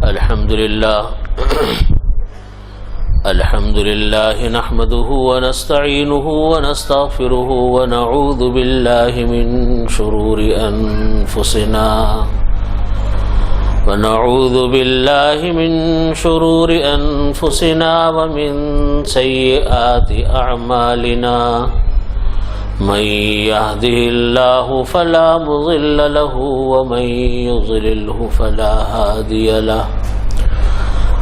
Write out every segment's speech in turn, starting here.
الحمد لله نحمده ونستعينه ونستغفره ونعوذ بالله من شرور أنفسنا ومن سيئات أعمالنا من يهده الله فلا مضل له ومن يضلله فلا هادي له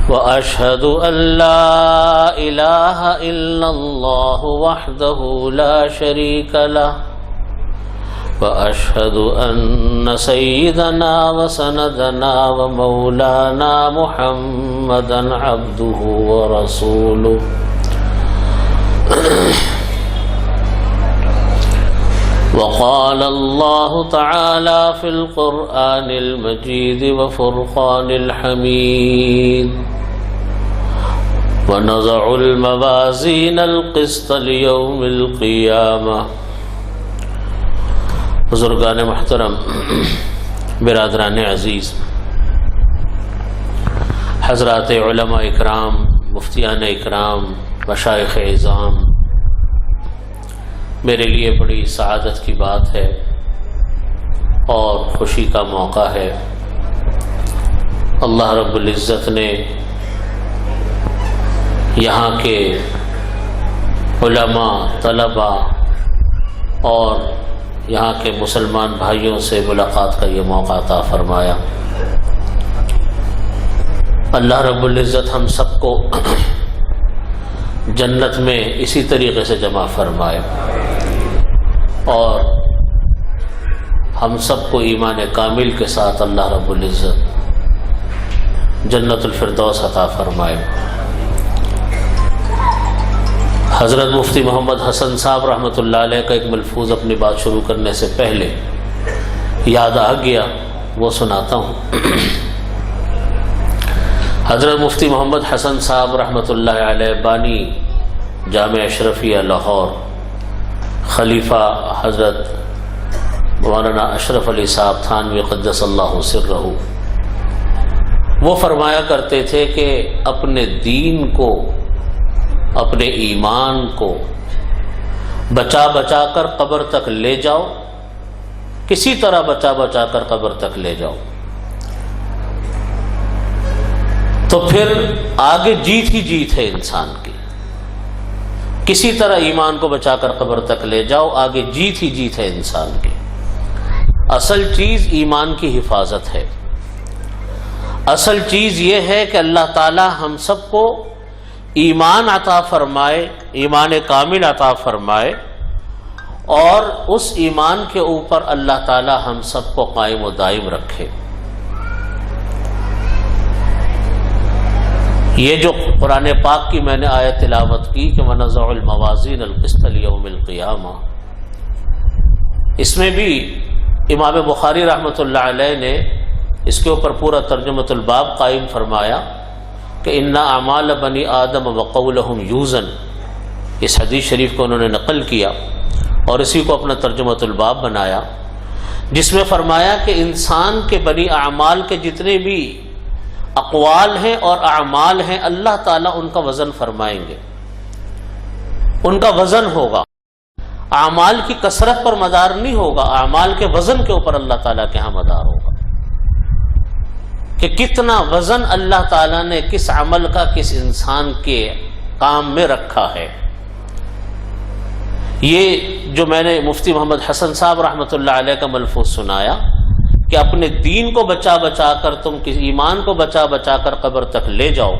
وأشهد أن لا إله إلا الله وحده لا شريك له وأشهد أن سيدنا وسندنا ومولانا محمدا عبده ورسوله وقال الله تعالى في القرآن المجيد وفرقان الحميد ونضع الموازين القسط ليوم القيامة. بزرگان محترم، برادران عزیز، حضرات علماء اکرام، مفتیان اکرام، مشائخ اعظام، میرے لیے بڑی سعادت کی بات ہے اور خوشی کا موقع ہے. اللہ رب العزت نے یہاں کے علماء، طلباء اور یہاں کے مسلمان بھائیوں سے ملاقات کا یہ موقع عطا فرمایا. اللہ رب العزت ہم سب کو جنت میں اسی طریقے سے جمع فرمائے اور ہم سب کو ایمان کامل کے ساتھ اللہ رب العزت جنت الفردوس عطا فرمائے. حضرت مفتی محمد حسن صاحب رحمۃ اللہ علیہ کا ایک ملفوظ اپنی بات شروع کرنے سے پہلے یاد آ گیا، وہ سناتا ہوں. حضرت مفتی محمد حسن صاحب رحمۃ اللہ علیہ بانی جامع اشرفیہ لاہور، خلیفہ حضرت مولانا اشرف علی صاحب تھانوی قدس اللہ سرہ، وہ فرمایا کرتے تھے کہ اپنے دین کو، اپنے ایمان کو بچا بچا کر قبر تک لے جاؤ، کسی طرح بچا بچا کر قبر تک لے جاؤ، تو پھر آگے جیت ہی جیت ہے انسان کی. کسی طرح ایمان کو بچا کر قبر تک لے جاؤ، آگے جیت ہی جیت ہے انسان کی. اصل چیز ایمان کی حفاظت ہے. اصل چیز یہ ہے کہ اللہ تعالی ہم سب کو ایمان عطا فرمائے، ایمان کامل عطا فرمائے، اور اس ایمان کے اوپر اللہ تعالی ہم سب کو قائم و دائم رکھے. یہ جو قرآن پاک کی میں نے آیت تلاوت کی کہ وَنَضَعُ الْمَوَازِينَ الْقِسْطَ لِيَوْمِ الْقِيَامَةِ، اس میں بھی امام بخاری رحمۃ اللہ علیہ نے اس کے اوپر پورا ترجمۃ الباب قائم فرمایا کہ اِنَّ أَعْمَالَ بَنِي آدَمَ وَقَوْلَهُمْ يُوزَنْ. اس حدیث شریف کو انہوں نے نقل کیا اور اسی کو اپنا ترجمۃ الباب بنایا، جس میں فرمایا کہ انسان کے بنی اعمال کے جتنے بھی اقوال ہیں اور اعمال ہیں، اللہ تعالیٰ ان کا وزن فرمائیں گے، ان کا وزن ہوگا. اعمال کی کثرت پر مدار نہیں ہوگا، اعمال کے وزن کے اوپر اللہ تعالیٰ کے ہاں مدار ہوگا کہ کتنا وزن اللہ تعالیٰ نے کس عمل کا کس انسان کے کام میں رکھا ہے. یہ جو میں نے مفتی محمد حسن صاحب رحمۃ اللہ علیہ کا ملفوظ سنایا کہ اپنے دین کو بچا بچا کر، تم کسی ایمان کو بچا بچا کر قبر تک لے جاؤ.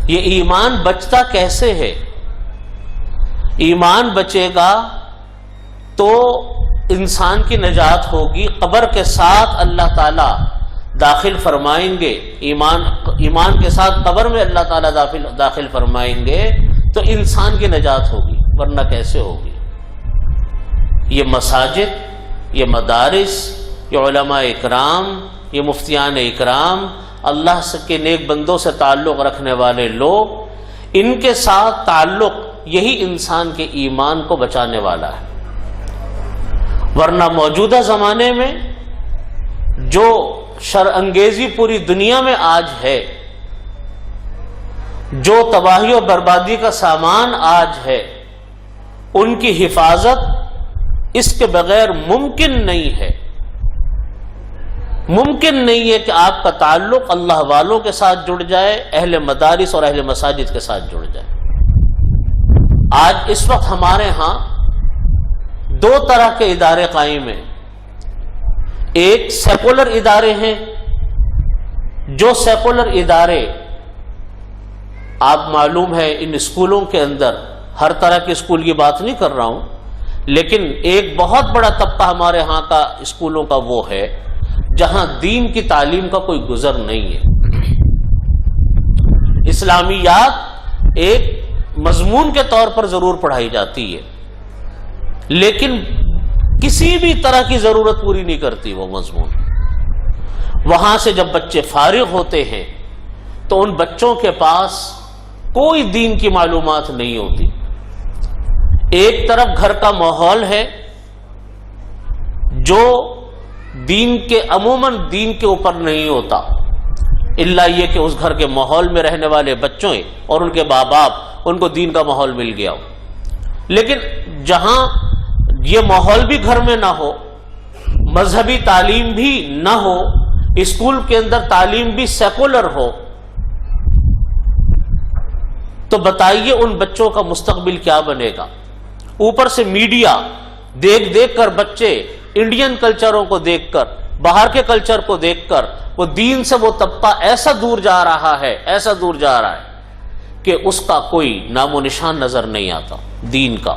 یہ ایمان بچتا کیسے ہے؟ ایمان بچے گا تو انسان کی نجات ہوگی، قبر کے ساتھ اللہ تعالیٰ داخل فرمائیں گے، ایمان کے ساتھ قبر میں اللہ تعالیٰ داخل فرمائیں گے تو انسان کی نجات ہوگی، ورنہ کیسے ہوگی؟ یہ مساجد، یہ مدارس، یہ علماء اکرام، یہ مفتیان اکرام، اللہ کے نیک بندوں سے تعلق رکھنے والے لوگ، ان کے ساتھ تعلق یہی انسان کے ایمان کو بچانے والا ہے. ورنہ موجودہ زمانے میں جو شر انگیزی پوری دنیا میں آج ہے، جو تباہی و بربادی کا سامان آج ہے، ان کی حفاظت اس کے بغیر ممکن نہیں ہے۔ ممکن نہیں ہے کہ آپ کا تعلق اللہ والوں کے ساتھ جڑ جائے، اہل مدارس اور اہل مساجد کے ساتھ جڑ جائے۔ آج اس وقت ہمارے ہاں دو طرح کے ادارے قائم ہیں۔ ایک سیکولر ادارے ہیں، جو سیکولر ادارے آپ معلوم ہے ان اسکولوں کے اندر، ہر طرح کے اسکول کی بات نہیں کر رہا ہوں، لیکن ایک بہت بڑا طبقہ ہمارے ہاں کا اسکولوں کا وہ ہے جہاں دین کی تعلیم کا کوئی گزر نہیں ہے۔ اسلامیات ایک مضمون کے طور پر ضرور پڑھائی جاتی ہے، لیکن کسی بھی طرح کی ضرورت پوری نہیں کرتی وہ مضمون۔ وہاں سے جب بچے فارغ ہوتے ہیں تو ان بچوں کے پاس کوئی دین کی معلومات نہیں ہوتی۔ ایک طرف گھر کا ماحول ہے جو دین کے عموماً دین کے اوپر نہیں ہوتا، الا یہ کہ اس گھر کے ماحول میں رہنے والے بچوں اور ان کے ماں باپ ان کو دین کا ماحول مل گیا ہو۔ لیکن جہاں یہ ماحول بھی گھر میں نہ ہو، مذہبی تعلیم بھی نہ ہو، اسکول کے اندر تعلیم بھی سیکولر ہو، تو بتائیے ان بچوں کا مستقبل کیا بنے گا؟ اوپر سے میڈیا دیکھ دیکھ کر بچے انڈین کلچروں کو دیکھ کر، باہر کے کلچر کو دیکھ کر وہ دین سے وہ طبقہ ایسا دور جا رہا ہے، ایسا دور جا رہا ہے کہ اس کا کوئی نام و نشان نظر نہیں آتا دین کا۔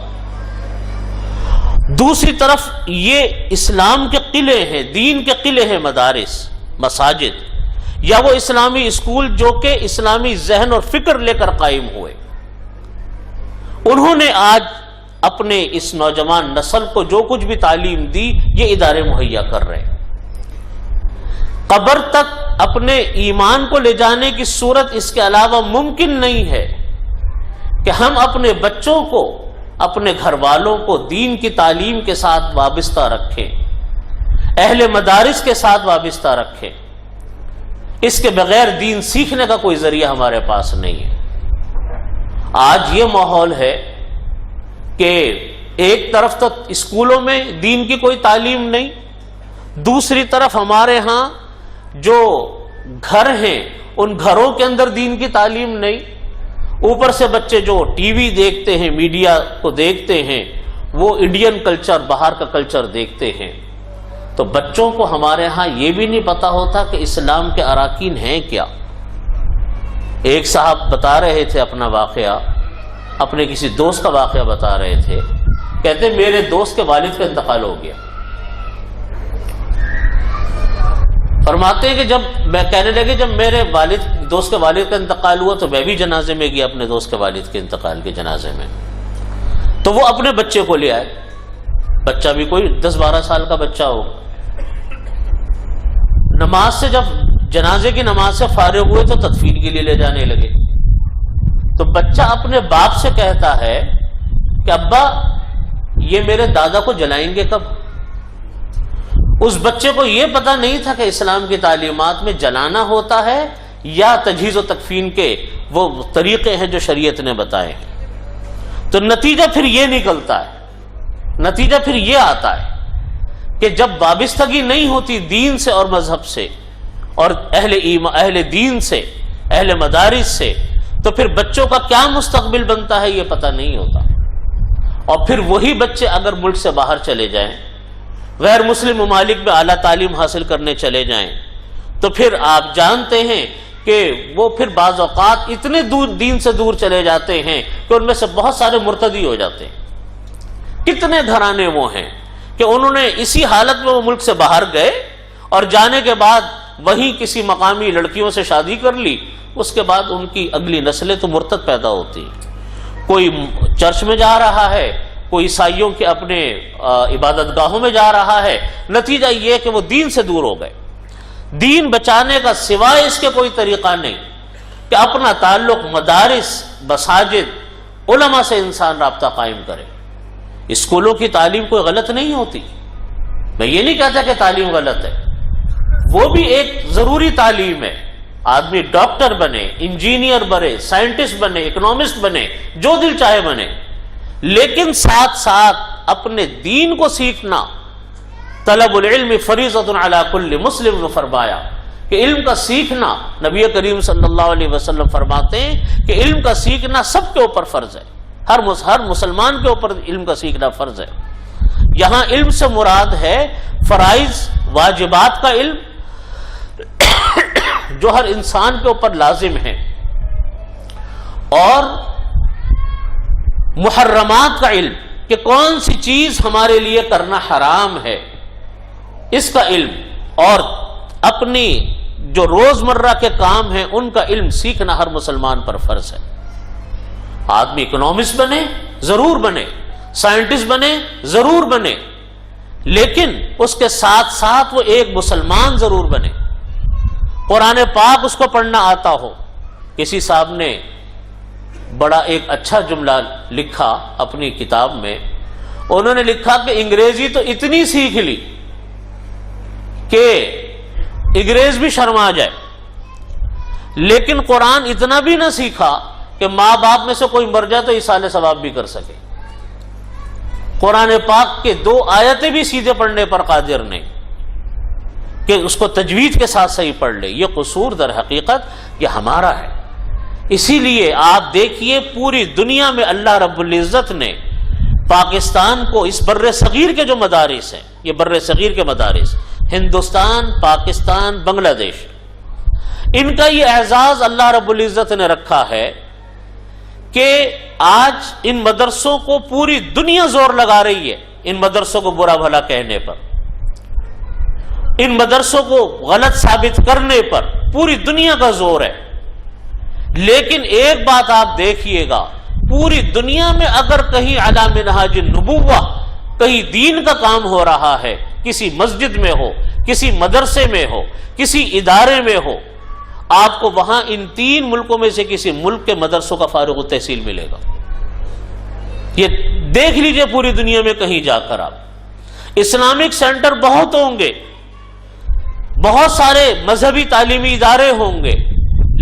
دوسری طرف یہ اسلام کے قلعے ہیں، دین کے قلعے ہیں، مدارس، مساجد، یا وہ اسلامی اسکول جو کہ اسلامی ذہن اور فکر لے کر قائم ہوئے۔ انہوں نے آج اپنے اس نوجوان نسل کو جو کچھ بھی تعلیم دی یہ ادارے مہیا کر رہے ہیں۔ قبر تک اپنے ایمان کو لے جانے کی صورت اس کے علاوہ ممکن نہیں ہے کہ ہم اپنے بچوں کو، اپنے گھر والوں کو دین کی تعلیم کے ساتھ وابستہ رکھیں، اہل مدارس کے ساتھ وابستہ رکھیں۔ اس کے بغیر دین سیکھنے کا کوئی ذریعہ ہمارے پاس نہیں ہے۔ آج یہ ماحول ہے کہ ایک طرف تو اسکولوں میں دین کی کوئی تعلیم نہیں، دوسری طرف ہمارے ہاں جو گھر ہیں ان گھروں کے اندر دین کی تعلیم نہیں، اوپر سے بچے جو ٹی وی دیکھتے ہیں، میڈیا کو دیکھتے ہیں، وہ انڈین کلچر، باہر کا کلچر دیکھتے ہیں۔ تو بچوں کو ہمارے ہاں یہ بھی نہیں پتا ہوتا کہ اسلام کے اراکین ہیں کیا۔ ایک صاحب بتا رہے تھے اپنا واقعہ، اپنے کسی دوست کا واقعہ بتا رہے تھے، کہتے میرے دوست کے والد کا انتقال ہو گیا۔ فرماتے ہیں کہ جب میں کہنے لگے جب میرے دوست کے والد کا انتقال ہوا تو میں بھی جنازے میں گیا اپنے دوست کے والد کے انتقال کے جنازے میں، تو وہ اپنے بچے کو لے آئے، بچہ بھی کوئی 10-12 سال کا بچہ ہو۔ نماز سے جب جنازے کی نماز سے فارغ ہوئے تو تدفین کے لیے لے جانے لگے، تو بچہ اپنے باپ سے کہتا ہے کہ ابا یہ میرے دادا کو جلائیں گے کب؟ اس بچے کو یہ پتا نہیں تھا کہ اسلام کی تعلیمات میں جلانا ہوتا ہے یا تجہیز و تکفین کے وہ طریقے ہیں جو شریعت نے بتائے ہیں۔ تو نتیجہ پھر یہ نکلتا ہے، نتیجہ پھر یہ آتا ہے کہ جب وابستگی نہیں ہوتی دین سے اور مذہب سے اور اہل دین سے، اہل مدارس سے، تو پھر بچوں کا کیا مستقبل بنتا ہے یہ پتہ نہیں ہوتا۔ اور پھر وہی بچے اگر ملک سے باہر چلے جائیں، غیر مسلم ممالک میں اعلیٰ تعلیم حاصل کرنے چلے جائیں، تو پھر آپ جانتے ہیں کہ وہ پھر بعض اوقات اتنے دور دین سے دور چلے جاتے ہیں کہ ان میں سے بہت سارے مرتدی ہو جاتے ہیں۔ کتنے گھرانے وہ ہیں کہ انہوں نے اسی حالت میں وہ ملک سے باہر گئے اور جانے کے بعد وہیں کسی مقامی لڑکیوں سے شادی کر لی، اس کے بعد ان کی اگلی نسلیں تو مرتد پیدا ہوتی ہیں۔ کوئی چرچ میں جا رہا ہے، کوئی عیسائیوں کے اپنے عبادت گاہوں میں جا رہا ہے، نتیجہ یہ کہ وہ دین سے دور ہو گئے۔ دین بچانے کا سوائے اس کے کوئی طریقہ نہیں کہ اپنا تعلق مدارس، مساجد، علماء سے انسان رابطہ قائم کرے۔ اسکولوں کی تعلیم کوئی غلط نہیں ہوتی، میں یہ نہیں کہتا کہ تعلیم غلط ہے، وہ بھی ایک ضروری تعلیم ہے. آدمی ڈاکٹر بنے، انجینئر بنے، سائنٹسٹ بنے، اکنامسٹ بنے، جو دل چاہے بنے، لیکن ساتھ ساتھ اپنے دین کو سیکھنا. طلب العلم فریضۃ علی کل مسلم، فرمایا کہ علم کا سیکھنا، نبی کریم صلی اللہ علیہ وسلم فرماتے ہیں کہ علم کا سیکھنا سب کے اوپر فرض ہے. ہر مسلمان کے اوپر علم کا سیکھنا فرض ہے. یہاں علم سے مراد ہے فرائض واجبات کا علم جو ہر انسان کے اوپر لازم ہے، اور محرمات کا علم کہ کون سی چیز ہمارے لیے کرنا حرام ہے، اس کا علم، اور اپنی جو روزمرہ کے کام ہیں ان کا علم سیکھنا ہر مسلمان پر فرض ہے. آدمی اکنامسٹ بنے ضرور بنے، سائنٹسٹ بنے ضرور بنے، لیکن اس کے ساتھ ساتھ وہ ایک مسلمان ضرور بنے. قرآن پاک اس کو پڑھنا آتا ہو. کسی صاحب نے بڑا ایک اچھا جملہ لکھا اپنی کتاب میں. انہوں نے لکھا کہ انگریزی تو اتنی سیکھ لی کہ انگریز بھی شرما جائے، لیکن قرآن اتنا بھی نہ سیکھا کہ ماں باپ میں سے کوئی مر جائے تو ایصال ثواب بھی کر سکے. قرآن پاک کے 2 آیتیں بھی سیدھے پڑھنے پر قادر نہیں کہ اس کو تجوید کے ساتھ صحیح پڑھ لے. یہ قصور در حقیقت یہ ہمارا ہے. اسی لیے آپ دیکھیے پوری دنیا میں اللہ رب العزت نے پاکستان کو، اس بر صغیر کے جو مدارس ہیں، یہ بر صغیر کے مدارس ہندوستان، پاکستان، بنگلہ دیش، ان کا یہ اعزاز اللہ رب العزت نے رکھا ہے کہ آج ان مدرسوں کو پوری دنیا زور لگا رہی ہے ان مدرسوں کو برا بھلا کہنے پر، ان مدرسوں کو غلط ثابت کرنے پر پوری دنیا کا زور ہے. لیکن ایک بات آپ دیکھیے گا، پوری دنیا میں اگر کہیں علی منہاج النبوہ کہیں دین کا کام ہو رہا ہے، کسی مسجد میں ہو، کسی مدرسے میں ہو، کسی ادارے میں ہو، آپ کو وہاں ان 3 ملکوں میں سے کسی ملک کے مدرسوں کا فارغ التحصیل ملے گا. یہ دیکھ لیجئے پوری دنیا میں کہیں جا کر آپ. اسلامک سینٹر بہت ہوں گے، بہت سارے مذہبی تعلیمی ادارے ہوں گے،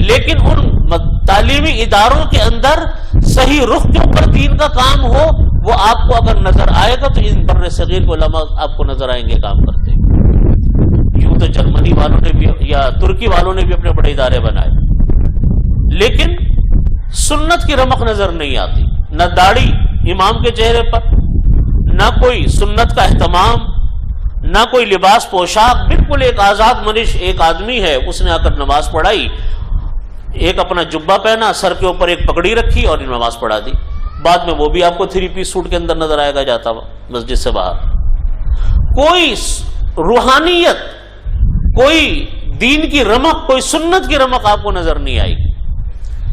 لیکن ان تعلیمی اداروں کے اندر صحیح رخ کے اوپر دین کا کام ہو، وہ آپ کو اگر نظر آئے گا تو ان بر صغیر کے علماء آپ کو نظر آئیں گے کام کرتے. یوں تو جرمنی والوں نے بھی یا ترکی والوں نے بھی اپنے بڑے ادارے بنائے، لیکن سنت کی رمق نظر نہیں آتی. نہ داڑھی امام کے چہرے پر، نہ کوئی سنت کا اہتمام، نہ کوئی لباس پوشاک. بالکل ایک آزاد منش ایک آدمی ہے، اس نے آ کر نماز پڑھائی، ایک اپنا جبہ پہنا، سر کے اوپر ایک پگڑی رکھی اور نماز پڑھا دی. بعد میں وہ بھی آپ کو 3 پیس سوٹ کے اندر نظر آئے گا جاتا ہوا مسجد سے باہر. کوئی روحانیت، کوئی دین کی رمق، کوئی سنت کی رمق آپ کو نظر نہیں آئے گی.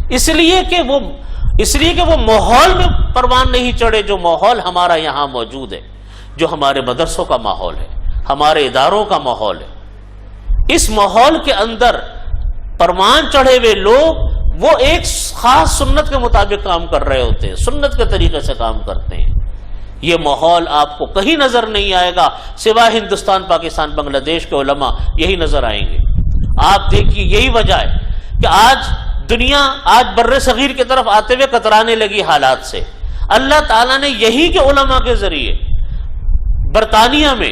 اس لیے کہ وہ ماحول میں پروان نہیں چڑھے جو ماحول ہمارا یہاں موجود ہے، جو ہمارے مدرسوں کا ماحول ہے، ہمارے اداروں کا ماحول ہے. اس ماحول کے اندر پروان چڑھے ہوئے لوگ وہ ایک خاص سنت کے مطابق کام کر رہے ہوتے ہیں، سنت کے طریقے سے کام کرتے ہیں. یہ ماحول آپ کو کہیں نظر نہیں آئے گا سوائے ہندوستان، پاکستان، بنگلہ دیش کے علماء یہی نظر آئیں گے. آپ دیکھیے یہی وجہ ہے کہ آج بر صغیر کی طرف آتے ہوئے کترانے لگی حالات سے. اللہ تعالیٰ نے یہی کے علماء کے ذریعے برطانیہ میں،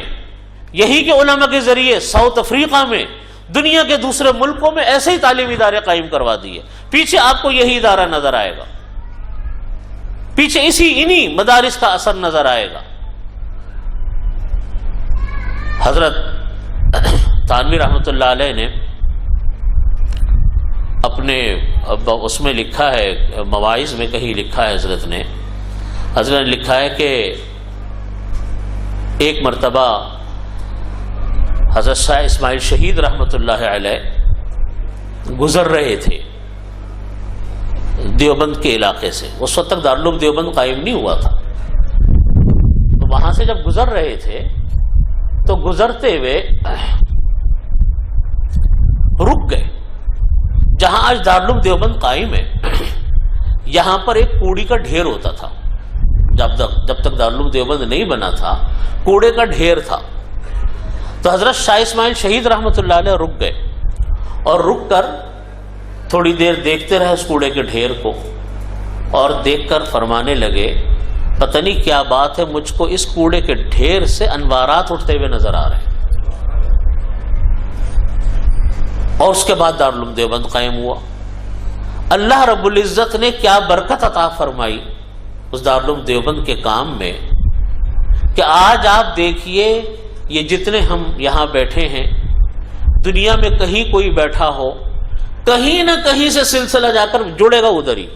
یہی کے علماء کے ذریعے ساؤتھ افریقہ میں، دنیا کے دوسرے ملکوں میں ایسے ہی تعلیمی ادارے قائم کروا دیے. پیچھے آپ کو یہی ادارہ نظر آئے گا، پیچھے انہی مدارس کا اثر نظر آئے گا. حضرت تھانوی رحمۃ اللہ علیہ نے اپنے اس میں لکھا ہے، مواعظ میں کہیں لکھا ہے، حضرت نے لکھا ہے کہ ایک مرتبہ حضرت شاہ اسماعیل شہید رحمۃ اللہ علیہ گزر رہے تھے دیوبند کے علاقے سے. اس وقت تک دارالعلوم دیوبند قائم نہیں ہوا تھا. تو وہاں سے جب گزر رہے تھے تو گزرتے ہوئے رک گئے. جہاں آج دارالعلوم دیوبند قائم ہے، یہاں پر ایک کوڑی کا ڈھیر ہوتا تھا. جب تک دارالعلوم دیوبند نہیں بنا تھا، کوڑے کا ڈھیر تھا. تو حضرت شاہ اسماعیل شہید رحمۃ اللہ علیہ رک گئے اور رک کر تھوڑی دیر دیکھتے رہے اس کوڑے کے ڈھیر کو، اور دیکھ کر فرمانے لگے پتہ نہیں کیا بات ہے، مجھ کو اس کوڑے کے ڈھیر سے انوارات اٹھتے ہوئے نظر آ رہے ہیں۔ اور اس کے بعد دارالعلوم دیوبند قائم ہوا۔ اللہ رب العزت نے کیا برکت عطا فرمائی اس دارالعلوم دیوبند کے کام میں کہ آج آپ دیکھیے یہ جتنے ہم یہاں بیٹھے ہیں، دنیا میں کہیں کوئی بیٹھا ہو، کہیں نہ کہیں سے سلسلہ جا کر جڑے گا ادھر ہی،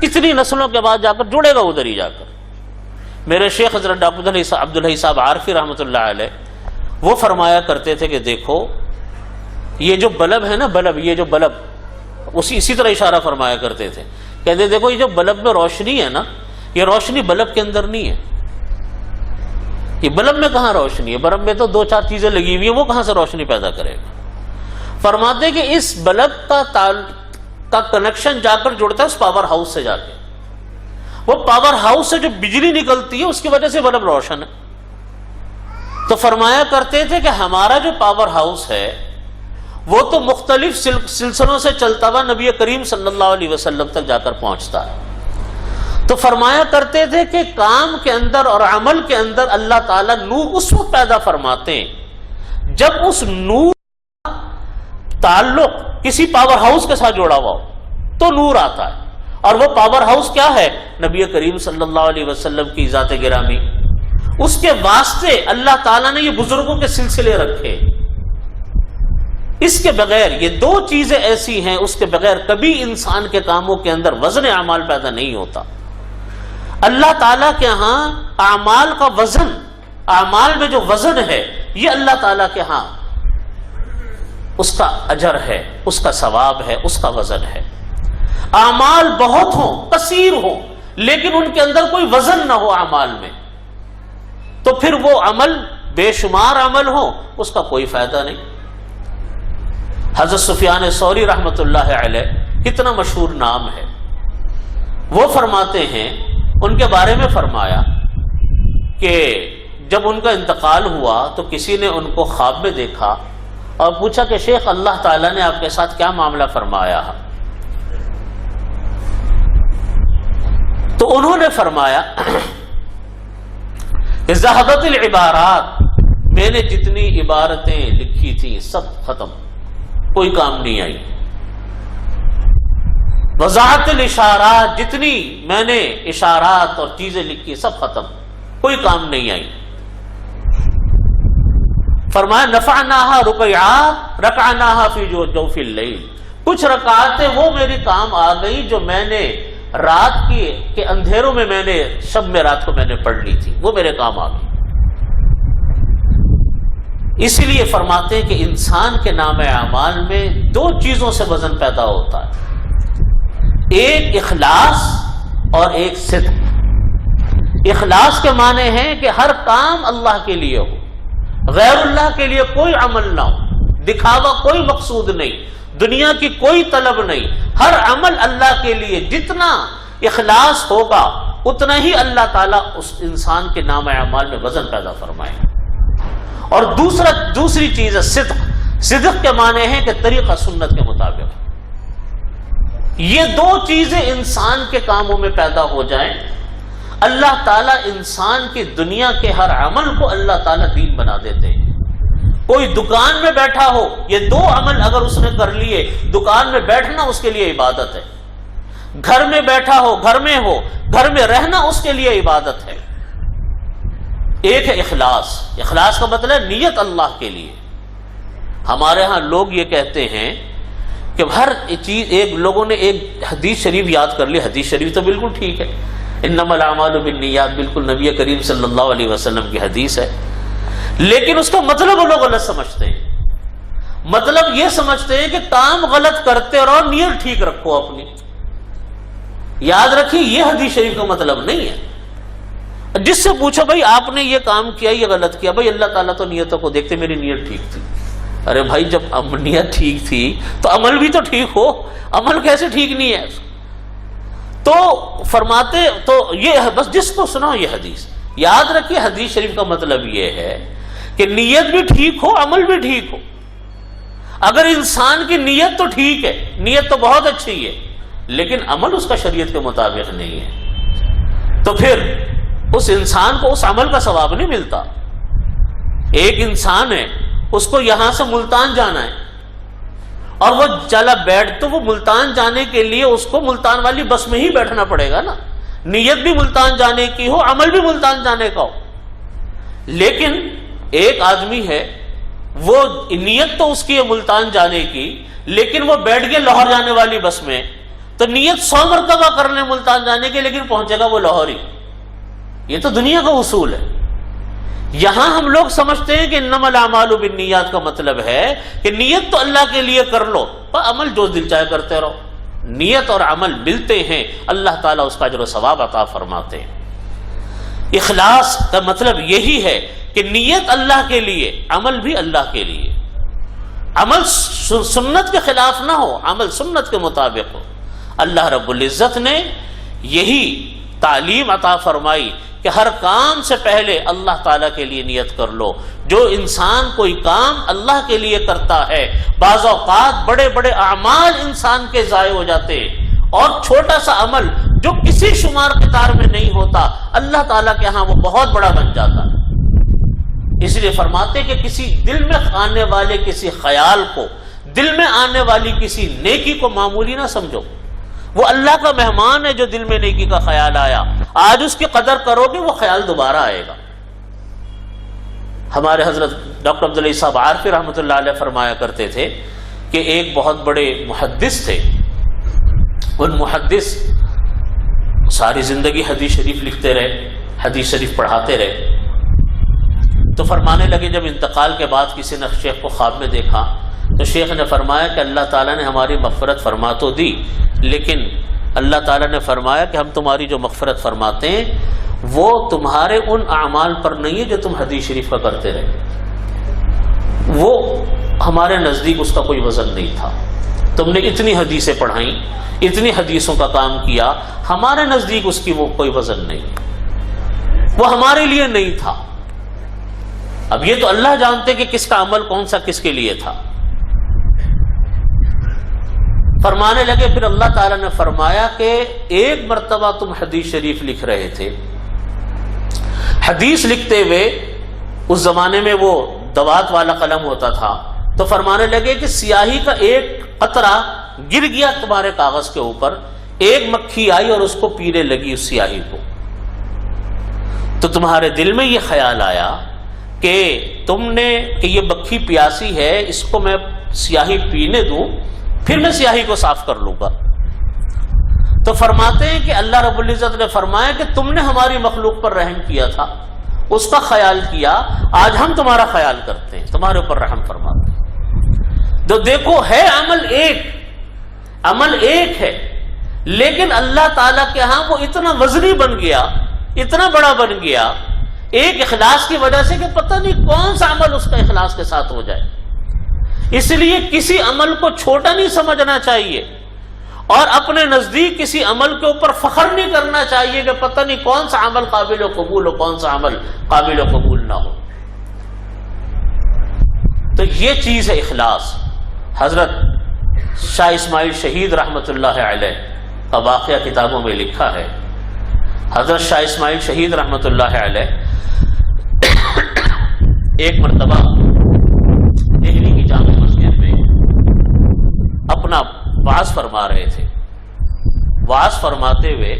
کتنی نسلوں کے بعد جا کر جڑے گا ادھر ہی جا کر۔ میرے شیخ حضرت عبدالحی صاحب عارفی رحمۃ اللہ علیہ وہ فرمایا کرتے تھے کہ دیکھو یہ جو بلب ہے نا، بلب، یہ جو بلب، اسی طرح اشارہ فرمایا کرتے تھے، کہتے دیکھو یہ جو بلب میں روشنی ہے نا، یہ روشنی بلب کے اندر نہیں ہے، یہ بلب میں کہاں روشنی ہے، بلب میں تو دو چار چیزیں لگی ہوئی ہیں، وہ کہاں سے روشنی پیدا کرے گا۔ فرماتے کہ اس بلب کا کنیکشن جا کر جڑتا ہے اس پاور ہاؤس سے جا کے، وہ پاور ہاؤس سے جو بجلی نکلتی ہے اس کی وجہ سے بلب روشن ہے۔ تو فرمایا کرتے تھے کہ ہمارا جو پاور ہاؤس ہے وہ تو مختلف سلسلوں سے چلتا ہوا نبی کریم صلی اللہ علیہ وسلم تک جا کر پہنچتا ہے۔ تو فرمایا کرتے تھے کہ کام کے اندر اور عمل کے اندر اللہ تعالیٰ نور اس وقت پیدا فرماتے ہیں جب اس نور کا تعلق کسی پاور ہاؤس کے ساتھ جوڑا ہوا ہو تو نور آتا ہے، اور وہ پاور ہاؤس کیا ہے؟ نبی کریم صلی اللہ علیہ وسلم کی ذات گرامی، اس کے واسطے اللہ تعالیٰ نے یہ بزرگوں کے سلسلے رکھے۔ اس کے بغیر یہ دو چیزیں ایسی ہیں، اس کے بغیر کبھی انسان کے کاموں کے اندر وزن اعمال پیدا نہیں ہوتا۔ اللہ تعالیٰ کے ہاں اعمال کا وزن، اعمال میں جو وزن ہے یہ اللہ تعالیٰ کے ہاں اس کا اجر ہے، اس کا ثواب ہے، اس کا وزن ہے۔ اعمال بہت ہوں، کثیر ہوں، لیکن ان کے اندر کوئی وزن نہ ہو اعمال میں، تو پھر وہ عمل بے شمار عمل ہو، اس کا کوئی فائدہ نہیں۔ حضرت سفیان ثوری رحمۃ اللہ علیہ کتنا مشہور نام ہے، وہ فرماتے ہیں، ان کے بارے میں فرمایا کہ جب ان کا انتقال ہوا تو کسی نے ان کو خواب میں دیکھا اور پوچھا کہ شیخ اللہ تعالیٰ نے آپ کے ساتھ کیا معاملہ فرمایا؟ تو انہوں نے فرمایا کہ ذہبت العبارات، میں نے جتنی عبارتیں لکھی تھیں سب ختم، کوئی کام نہیں آئی۔ وضاحت الاشارات، جتنی میں نے اشارات اور چیزیں لکھی سب ختم، کوئی کام نہیں آئی۔ فرمایا نفعناها رکعات رکعناها فی جوف اللیل، کچھ رکعتیں وہ میری کام آ گئی جو میں نے رات کے اندھیروں میں میں نے شب میں رات کو میں نے پڑھ لی تھی، وہ میرے کام آ گئی۔ اسی لیے فرماتے ہیں کہ انسان کے نام اعمال میں دو چیزوں سے وزن پیدا ہوتا ہے، ایک اخلاص اور ایک صدق۔ اخلاص کے معنی ہے کہ ہر کام اللہ کے لیے ہو، غیر اللہ کے لیے کوئی عمل نہ ہو، دکھاوا کوئی مقصود نہیں، دنیا کی کوئی طلب نہیں، ہر عمل اللہ کے لیے۔ جتنا اخلاص ہوگا اتنا ہی اللہ تعالیٰ اس انسان کے نام اعمال میں وزن پیدا فرمائے۔ اور دوسری چیز ہے صدق۔ صدق کے معنی ہے کہ طریقہ سنت کے مطابق۔ یہ دو چیزیں انسان کے کاموں میں پیدا ہو جائیں، اللہ تعالیٰ انسان کی دنیا کے ہر عمل کو اللہ تعالیٰ دین بنا دیتے ہیں۔ کوئی دکان میں بیٹھا ہو، یہ دو عمل اگر اس نے کر لیے، دکان میں بیٹھنا اس کے لیے عبادت ہے، گھر میں بیٹھا ہو، گھر میں رہنا اس کے لیے عبادت ہے۔ ایک ہے اخلاص، اخلاص کا مطلب ہے نیت اللہ کے لیے۔ ہمارے ہاں لوگ یہ کہتے ہیں کہ ہر چیز، لوگوں نے ایک حدیث شریف یاد کر لی، حدیث شریف تو بالکل ٹھیک ہے، انما الاعمال بالنیات، بالکل نبی کریم صلی اللہ علیہ وسلم کی حدیث ہے، لیکن اس کا مطلب وہ لوگ غلط سمجھتے ہیں۔ مطلب یہ سمجھتے ہیں کہ کام غلط کرتے رہو، نیت ٹھیک رکھو اپنی۔ یاد رکھیے یہ حدیث شریف کا مطلب نہیں ہے۔ جس سے پوچھو بھائی آپ نے یہ کام کیا، یہ غلط کیا، بھائی اللہ تعالیٰ تو نیتوں کو دیکھتے، میری نیت ٹھیک تھی۔ ارے بھائی جب نیت ٹھیک تھی تو عمل بھی تو ٹھیک ہو، عمل کیسے ٹھیک نہیں ہے؟ تو فرماتے، تو یہ بس جس کو سناؤ یہ حدیث یاد رکھیے، حدیث شریف کا مطلب یہ ہے کہ نیت بھی ٹھیک ہو، عمل بھی ٹھیک ہو۔ اگر انسان کی نیت تو ٹھیک ہے، نیت تو بہت اچھی ہے، لیکن عمل اس کا شریعت کے مطابق نہیں ہے، تو پھر اس انسان کو اس عمل کا ثواب نہیں ملتا۔ ایک انسان ہے، اس کو یہاں سے ملتان جانا ہے، اور وہ چلا بیٹھ، تو وہ ملتان جانے کے لیے اس کو ملتان والی بس میں ہی بیٹھنا پڑے گا نا، نیت بھی ملتان جانے کی ہو، عمل بھی ملتان جانے کا ہو۔ لیکن ایک آدمی ہے، وہ نیت تو اس کی ہے ملتان جانے کی، لیکن وہ بیٹھ گیا لاہور جانے والی بس میں، تو نیت 100 مرتبہ کر لیں ملتان جانے کی، لیکن پہنچے گا وہ لاہور ہی۔ یہ تو دنیا کا اصول ہے۔ یہاں ہم لوگ سمجھتے ہیں کہ انما الاعمال بالنیات کا مطلب ہے کہ نیت تو اللہ کے لیے کر لو، پر عمل جو دل چاہے کرتے رہو۔ نیت اور عمل ملتے ہیں، اللہ تعالیٰ اس کا اجر و ثواب عطا فرماتے ہیں۔ اخلاص کا مطلب یہی ہے کہ نیت اللہ کے لیے، عمل بھی اللہ کے لیے، عمل سنت کے خلاف نہ ہو، عمل سنت کے مطابق ہو۔ اللہ رب العزت نے یہی تعلیم عطا فرمائی کہ ہر کام سے پہلے اللہ تعالیٰ کے لیے نیت کر لو۔ جو انسان کوئی کام اللہ کے لیے کرتا ہے، بعض اوقات بڑے بڑے اعمال انسان کے ضائع ہو جاتے ہیں، اور چھوٹا سا عمل جو کسی شمار قطار میں نہیں ہوتا، اللہ تعالیٰ کے ہاں وہ بہت بڑا بن جاتا ہے۔ اس لیے فرماتے کہ کسی دل میں آنے والے کسی خیال کو، دل میں آنے والی کسی نیکی کو معمولی نہ سمجھو۔ وہ اللہ کا مہمان ہے جو دل میں نیکی کا خیال آیا، آج اس کی قدر کرو گے وہ خیال دوبارہ آئے گا۔ ہمارے حضرت ڈاکٹر عبداللہ صاحب عارفی رحمۃ اللہ علیہ فرمایا کرتے تھے کہ ایک بہت بڑے محدث تھے، ان محدث ساری زندگی حدیث شریف لکھتے رہے، حدیث شریف پڑھاتے رہے، تو فرمانے لگے جب انتقال کے بعد کسی نے شیخ کو خواب میں دیکھا تو شیخ نے فرمایا کہ اللہ تعالیٰ نے ہماری مغفرت فرما تو دی، لیکن اللہ تعالیٰ نے فرمایا کہ ہم تمہاری جو مغفرت فرماتے ہیں وہ تمہارے ان اعمال پر نہیں ہے جو تم حدیث شریف کا کرتے رہے، وہ ہمارے نزدیک اس کا کوئی وزن نہیں تھا۔ تم نے اتنی حدیثیں پڑھائیں، اتنی حدیثوں کا کام کیا، ہمارے نزدیک اس کی وہ کوئی وزن نہیں، وہ ہمارے لیے نہیں تھا۔ اب یہ تو اللہ جانتے کہ کس کا عمل کون سا کس کے لیے تھا۔ فرمانے لگے پھر اللہ تعالیٰ نے فرمایا کہ ایک مرتبہ تم حدیث شریف لکھ رہے تھے، حدیث لکھتے ہوئے اس زمانے میں وہ دوات والا قلم ہوتا تھا، تو فرمانے لگے کہ سیاہی کا ایک قطرہ گر گیا تمہارے کاغذ کے اوپر، ایک مکھی آئی اور اس کو پینے لگی اس سیاہی کو، تو تمہارے دل میں یہ خیال آیا کہ تم نے کہ یہ مکھی پیاسی ہے، اس کو میں سیاہی پینے دوں پھر میں سیاہی کو صاف کر لوں گا۔ تو فرماتے ہیں کہ اللہ رب العزت نے فرمایا کہ تم نے ہماری مخلوق پر رحم کیا تھا، اس کا خیال کیا، آج ہم تمہارا خیال کرتے ہیں، تمہارے اوپر رحم فرماتے ہیں۔ تو دیکھو ہے عمل ایک ہے، لیکن اللہ تعالیٰ کے ہاں وہ اتنا وزنی بن گیا، اتنا بڑا بن گیا ایک اخلاص کی وجہ سے کہ پتہ نہیں کون سا عمل اس کا اخلاص کے ساتھ ہو جائے۔ اس لیے کسی عمل کو چھوٹا نہیں سمجھنا چاہیے، اور اپنے نزدیک کسی عمل کے اوپر فخر نہیں کرنا چاہیے کہ پتہ نہیں کون سا عمل قابل و قبول ہو، کون سا عمل قابل و قبول نہ ہو۔ تو یہ چیز ہے اخلاص۔ حضرت شاہ اسماعیل شہید رحمۃ اللہ علیہ کا واقعہ کتابوں میں لکھا ہے۔ حضرت شاہ اسماعیل شہید رحمۃ اللہ علیہ ایک مرتبہ دہلی کی جامع مسجد میں اپنا وعظ فرما رہے تھے۔ وعظ فرماتے ہوئے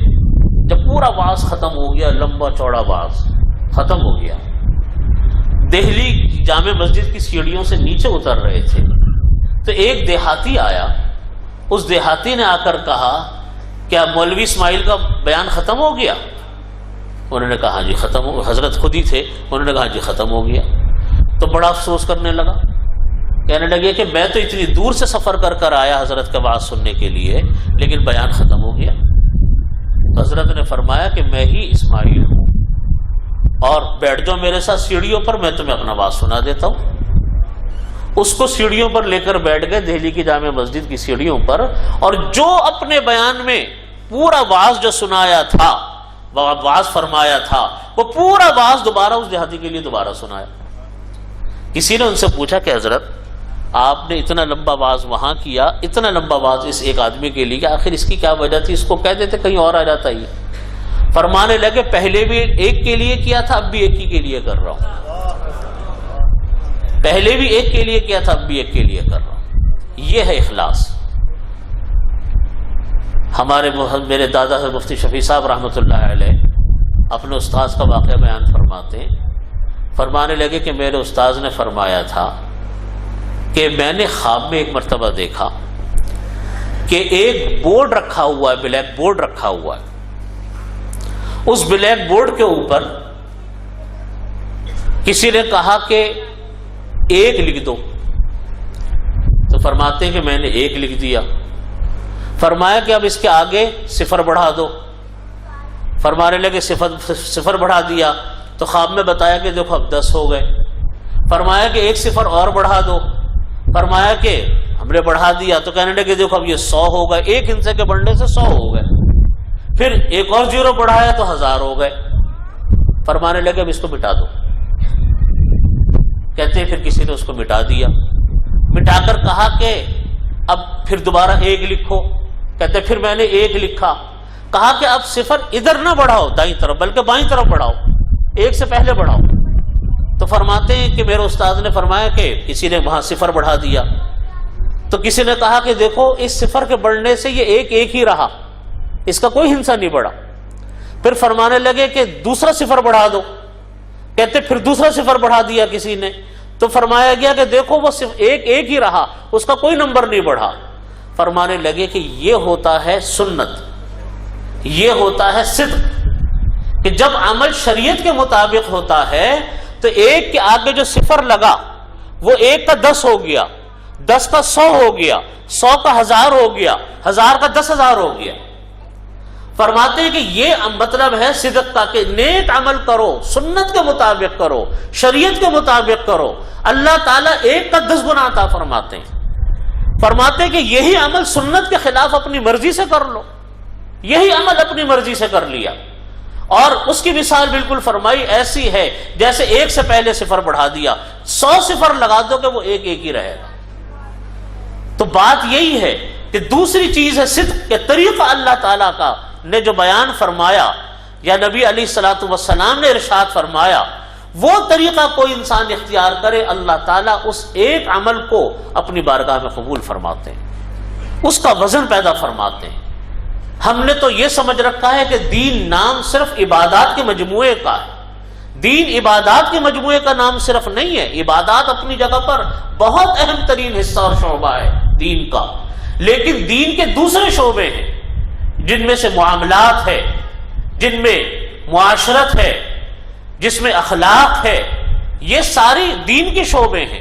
جب پورا وعظ ختم ہو گیا، لمبا چوڑا وعظ ختم ہو گیا، دہلی کی جامع مسجد کی سیڑھیوں سے نیچے اتر رہے تھے تو ایک دیہاتی آیا۔ اس دیہاتی نے آ کر کہا کیا مولوی اسماعیل کا بیان ختم ہو گیا؟ انہوں نے کہا جی ختم ہو، حضرت خود ہی تھے، انہوں نے کہا جی ختم ہو گیا۔ تو بڑا افسوس کرنے لگا، کہنے لگے کہ میں تو اتنی دور سے سفر کر کر آیا حضرت کا بات سننے کے لیے، لیکن بیان ختم ہو گیا۔ حضرت نے فرمایا کہ میں ہی اسماعیل ہوں، اور بیٹھ جاؤ میرے ساتھ سیڑھیوں پر، میں تمہیں اپنا بات سنا دیتا ہوں۔ اس کو سیڑھیوں پر لے کر بیٹھ گئے، دہلی کی جامع مسجد کی سیڑھیوں پر، اور جو اپنے بیان میں پورا وعظ جو سنایا تھا، وعظ فرمایا تھا، وہ پورا وعظ دوبارہ اس دیہاتی کے لیے دوبارہ سنایا۔ کسی نے ان سے پوچھا کہ حضرت آپ نے اتنا لمبا باز وہاں کیا، اتنا لمبا باز اس ایک آدمی کے لیے، کہ آخر اس کی کیا وجہ تھی؟ اس کو کہہ دیتے کہیں اور آ جاتا یہ۔ فرمانے لگے پہلے بھی ایک کے لیے کیا تھا، اب بھی ایک ہی کے لیے کر رہا ہوں، پہلے بھی ایک کے لیے کیا تھا، اب بھی ایک کے لیے کر رہا ہوں۔ یہ ہے اخلاص۔ میرے دادا سے مفتی شفیع صاحب رحمۃ اللہ علیہ اپنے استاذ کا واقعہ بیان فرماتے ہیں، فرمانے لگے کہ میرے استاذ نے فرمایا تھا کہ میں نے خواب میں ایک مرتبہ دیکھا کہ ایک بورڈ رکھا ہوا ہے، بلیک بورڈ رکھا ہوا ہے، اس بلیک بورڈ کے اوپر کسی نے کہا کہ ایک لکھ دو، تو فرماتے ہیں کہ میں نے ایک لکھ دیا۔ فرمایا کہ اب اس کے آگے صفر بڑھا دو، فرمانے لگے صفر بڑھا دیا، تو خواب میں بتایا کہ دیکھو اب 10 ہو گئے۔ فرمایا کہ ایک صفر اور بڑھا دو، فرمایا کہ ہم نے بڑھا دیا، تو کہنے لگے دیکھو اب یہ 100 ہو گئے، ایک ہندسے کے بڑھنے سے 100 ہو گئے۔ پھر ایک اور زیرو بڑھایا تو 1000 ہو گئے۔ فرمانے لگے اب اس کو مٹا دو۔ کہتے ہیں پھر کسی نے اس کو مٹا دیا، مٹا کر کہا کہ اب پھر دوبارہ ایک لکھو۔ کہتے پھر میں نے ایک لکھا، کہا کہ اب صفر ادھر نہ بڑھاؤ دائیں طرف بلکہ بائیں طرف بڑھاؤ، ایک سے پہلے بڑھاؤ۔ تو فرماتے ہیں کہ میرے استاد نے فرمایا کہ کسی نے وہاں صفر بڑھا دیا، تو کسی نے کہا کہ دیکھو اس صفر کے بڑھنے سے یہ ایک ہی رہا، اس کا کوئی ہندسہ نہیں بڑھا۔ پھر فرمانے لگے کہ دوسرا صفر بڑھا دو۔ کہتے پھر دوسرا صفر بڑھا دیا کسی نے، تو فرمایا گیا کہ دیکھو وہ صرف ایک ہی رہا، اس کا کوئی نمبر نہیں بڑھا۔ فرمانے لگے کہ یہ ہوتا ہے سنت، یہ ہوتا ہے صدق، کہ جب عمل شریعت کے مطابق ہوتا ہے تو ایک کے آگے جو صفر لگا وہ 1 کا 10 ہو گیا، 10 کا 100 ہو گیا، 100 کا 1000 ہو گیا، 1000 کا 10,000 ہو گیا۔ فرماتے ہیں کہ یہ مطلب ہے صدق کا، کہ نیک عمل کرو، سنت کے مطابق کرو، شریعت کے مطابق کرو، اللہ تعالیٰ 1 کا 10 گنا عطا فرماتے ہیں۔ فرماتے ہیں کہ یہی عمل سنت کے خلاف اپنی مرضی سے کر لو، یہی عمل اپنی مرضی سے کر لیا، اور اس کی مثال بالکل فرمائی ایسی ہے جیسے 1 سے پہلے صفر بڑھا دیا، 100 صفر لگا دو کہ وہ ایک ہی رہے گا۔ تو بات یہی ہے کہ دوسری چیز ہے صدق کے طریقہ اللہ تعالیٰ کا نے جو بیان فرمایا یا نبی علیہ الصلوۃ والسلام نے ارشاد فرمایا، وہ طریقہ کوئی انسان اختیار کرے، اللہ تعالیٰ اس ایک عمل کو اپنی بارگاہ میں قبول فرماتے ہیں، اس کا وزن پیدا فرماتے ہیں۔ ہم نے تو یہ سمجھ رکھا ہے کہ دین نام صرف عبادات کے مجموعے کا ہے، دین عبادات کے مجموعے کا نام صرف نہیں ہے۔ عبادات اپنی جگہ پر بہت اہم ترین حصہ اور شعبہ ہے دین کا، لیکن دین کے دوسرے شعبے ہیں جن میں سے معاملات ہے، جن میں معاشرت ہے، جس میں اخلاق ہے، یہ ساری دین کے شعبے ہیں۔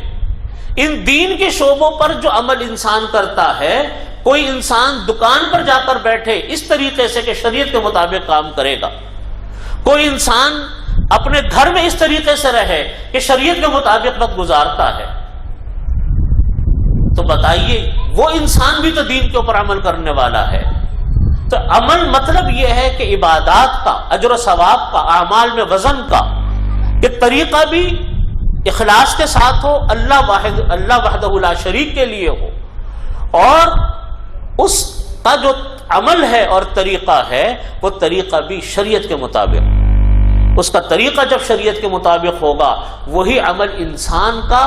ان دین کے شعبوں پر جو عمل انسان کرتا ہے، کوئی انسان دکان پر جا کر بیٹھے اس طریقے سے کہ شریعت کے مطابق کام کرے گا، کوئی انسان اپنے گھر میں اس طریقے سے رہے کہ شریعت کے مطابق وقت گزارتا ہے، تو بتائیے وہ انسان بھی تو دین کے اوپر عمل کرنے والا ہے۔ تو عمل مطلب یہ ہے کہ عبادات کا، اجر و ثواب کا، اعمال میں وزن کا، کہ طریقہ بھی اخلاص کے ساتھ ہو، اللہ وحدہ لا شریک کے لیے ہو، اور اس کا جو عمل ہے اور طریقہ ہے وہ طریقہ بھی شریعت کے مطابق، اس کا طریقہ جب شریعت کے مطابق ہوگا وہی عمل انسان کا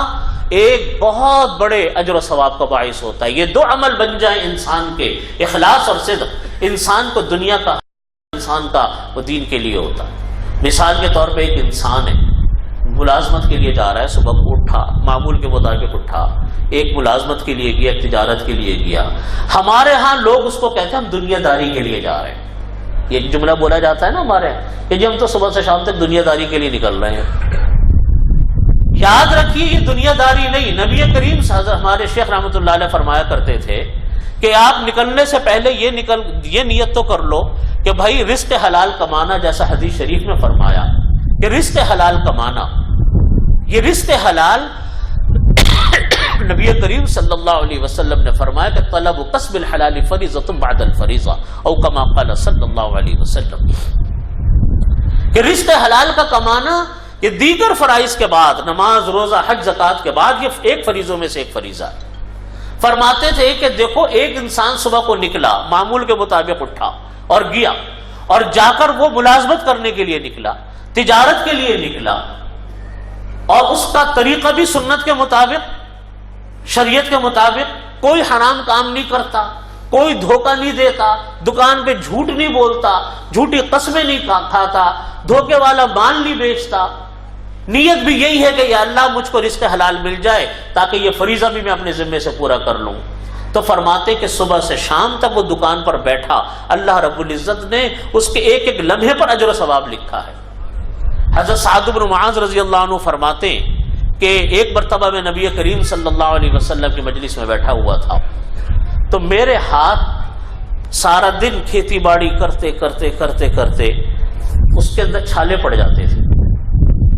ایک بہت بڑے اجر و ثواب کا باعث ہوتا ہے۔ یہ 2 عمل بن جائیں انسان کے، اخلاص اور صدق، انسان کو دنیا کا، انسان کا وہ دین کے لیے ہوتا ہے۔ مثال کے طور پہ ایک انسان ہے، ملازمت کے لیے جا رہا ہے، صبح کو اٹھا، معمول کے مطابق اٹھا، ایک ملازمت کے لیے گیا، ایک تجارت کے لیے گیا۔ ہمارے ہاں لوگ اس کو کہتے ہیں ہم دنیا داری کے لیے جا رہے ہیں۔ یہ جملہ بولا جاتا ہے نا ہمارے یہاں کہ جی ہم تو صبح سے شام تک دنیا داری کے لیے نکل رہے ہیں۔ یاد رکھیے یہ دنیا داری نہیں، نبی کریم ہمارے شیخ رحمۃ اللہ علیہ فرمایا کرتے تھے کہ آپ نکلنے سے پہلے یہ نیت تو کر لو کہ بھائی رزق حلال کمانا، جیسا حدیث شریف میں فرمایا کہ رزق حلال کمانا، یہ رزق حلال نبی کریم صلی اللہ علیہ وسلم نے فرمایا کہ طلب کسب الحلال فریضۃ بعد الفریضہ، او کما قال صلی اللہ علیہ وسلم، کہ رزق حلال کا کمانا کہ دیگر فرائض کے بعد، نماز، روزہ، حج، زکوٰۃ کے بعد یہ ایک فریضوں میں سے ایک فریضہ ہے۔ فرماتے تھے کہ دیکھو ایک انسان صبح کو نکلا، معمول کے مطابق اٹھا اور گیا، اور جا کر وہ ملازمت کرنے کے لیے نکلا، تجارت کے لیے نکلا، اور اس کا طریقہ بھی سنت کے مطابق، شریعت کے مطابق، کوئی حرام کام نہیں کرتا، کوئی دھوکہ نہیں دیتا، دکان پہ جھوٹ نہیں بولتا، جھوٹی قسمیں نہیں کھاتا، دھوکے والا مال نہیں بیچتا، نیت بھی یہی ہے کہ یا اللہ مجھ کو رزق حلال مل جائے تاکہ یہ فریضہ بھی میں اپنے ذمے سے پورا کر لوں۔ تو فرماتے کہ صبح سے شام تک وہ دکان پر بیٹھا، اللہ رب العزت نے اس کے ایک ایک لمحے پر اجر و ثواب لکھا ہے۔ حضرت سعد بن معاذ رضی اللہ عنہ فرماتے کہ ایک مرتبہ میں نبی کریم صلی اللہ علیہ وسلم کی مجلس میں بیٹھا ہوا تھا، تو میرے ہاتھ سارا دن کھیتی باڑی کرتے کرتے کرتے کرتے اس کے اندر چھالے پڑ جاتے تھے۔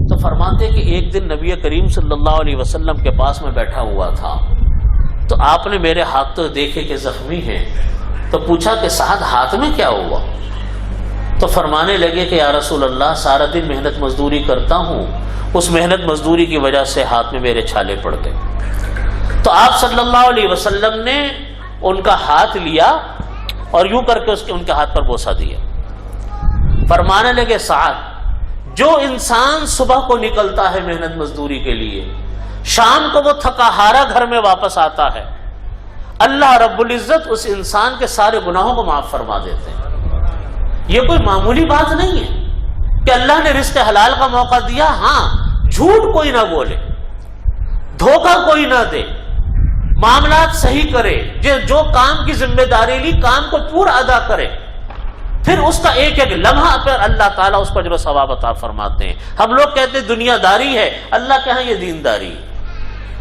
تو فرماتے کہ ایک دن نبی کریم صلی اللہ علیہ وسلم کے پاس میں بیٹھا ہوا تھا، تو آپ نے میرے ہاتھ تو دیکھے کہ زخمی ہیں، تو پوچھا کہ سعد ہاتھ میں کیا ہوا؟ تو فرمانے لگے کہ یا رسول اللہ سارا دن محنت مزدوری کرتا ہوں، اس محنت مزدوری کی وجہ سے ہاتھ میں میرے چھالے پڑ گئے۔ تو آپ صلی اللہ علیہ وسلم نے ان کا ہاتھ لیا اور یوں کر کے ان کے ہاتھ پر بوسہ دیا۔ فرمانے لگے سعد، جو انسان صبح کو نکلتا ہے محنت مزدوری کے لیے، شام کو وہ تھکا ہارا گھر میں واپس آتا ہے، اللہ رب العزت اس انسان کے سارے گناہوں کو معاف فرما دیتے ہیں۔ یہ کوئی معمولی بات نہیں ہے کہ اللہ نے رزق حلال کا موقع دیا، ہاں جھوٹ کوئی نہ بولے، دھوکہ کوئی نہ دے، معاملات صحیح کرے، جو کام کی ذمہ داری لی کام کو پورا ادا کرے، پھر اس کا ایک ایک لمحہ پر اللہ تعالیٰ اس کو اجر و ثواب عطا فرماتے ہیں۔ ہم لوگ کہتے ہیں دنیا داری ہے، اللہ کے ہاں یہ دینداری ہے،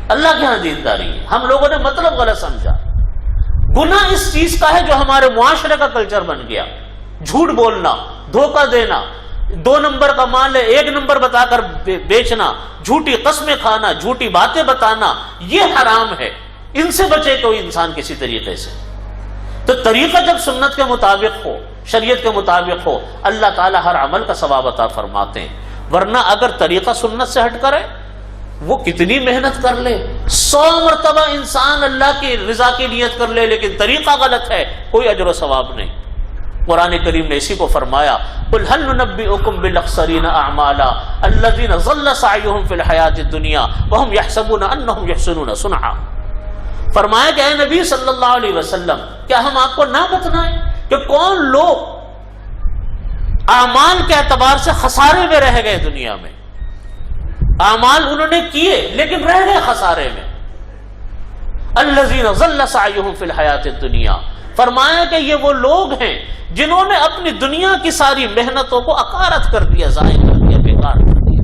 اللہ کے ہاں دینداری ہے۔ ہم لوگوں نے مطلب غلط سمجھا۔ گناہ اس چیز کا ہے جو ہمارے معاشرے کا کلچر بن گیا، جھوٹ بولنا، دھوکہ دینا، 2 نمبر کا مال ہے 1 نمبر بتا کر بیچنا، جھوٹی قسمیں کھانا، جھوٹی باتیں بتانا، یہ حرام ہے۔ ان سے بچے کوئی انسان کسی طریقے سے۔ تو طریقہ جب سنت کے مطابق ہو، شریعت کے مطابق ہو، اللہ تعالیٰ ہر عمل کا ثواب عطا فرماتے ہیں۔ ورنہ اگر طریقہ سنت سے ہٹ کرے، وہ کتنی محنت کر لے، 100 مرتبہ انسان اللہ کی رضا کی نیت کر لے، لیکن طریقہ غلط ہے، کوئی اجر و ثواب نہیں۔ قرآن کریم نے اسی کو فرمایا، قل هل ننبئكم بالاخسرین اعمالا الذین ضل سعیهم فی الحیاۃ الدنیا وهم یحسبون انهم یحسنون صنعا۔ فرمایا کہ اے نبی صلی اللہ علیہ وسلم، کیا ہم آپ کو نہ بتلائیں کہ کون لوگ اعمال کے اعتبار سے خسارے میں رہ گئے، دنیا میں اعمال انہوں نے کیے لیکن رہ گئے خسارے میں۔ الذین ضل سعیهم فی الحیاۃ الدنیا، فرمایا کہ یہ وہ لوگ ہیں جنہوں نے اپنی دنیا کی ساری محنتوں کو اکارت کر دیا، ضائع کر دیا، بیکار کر دیا،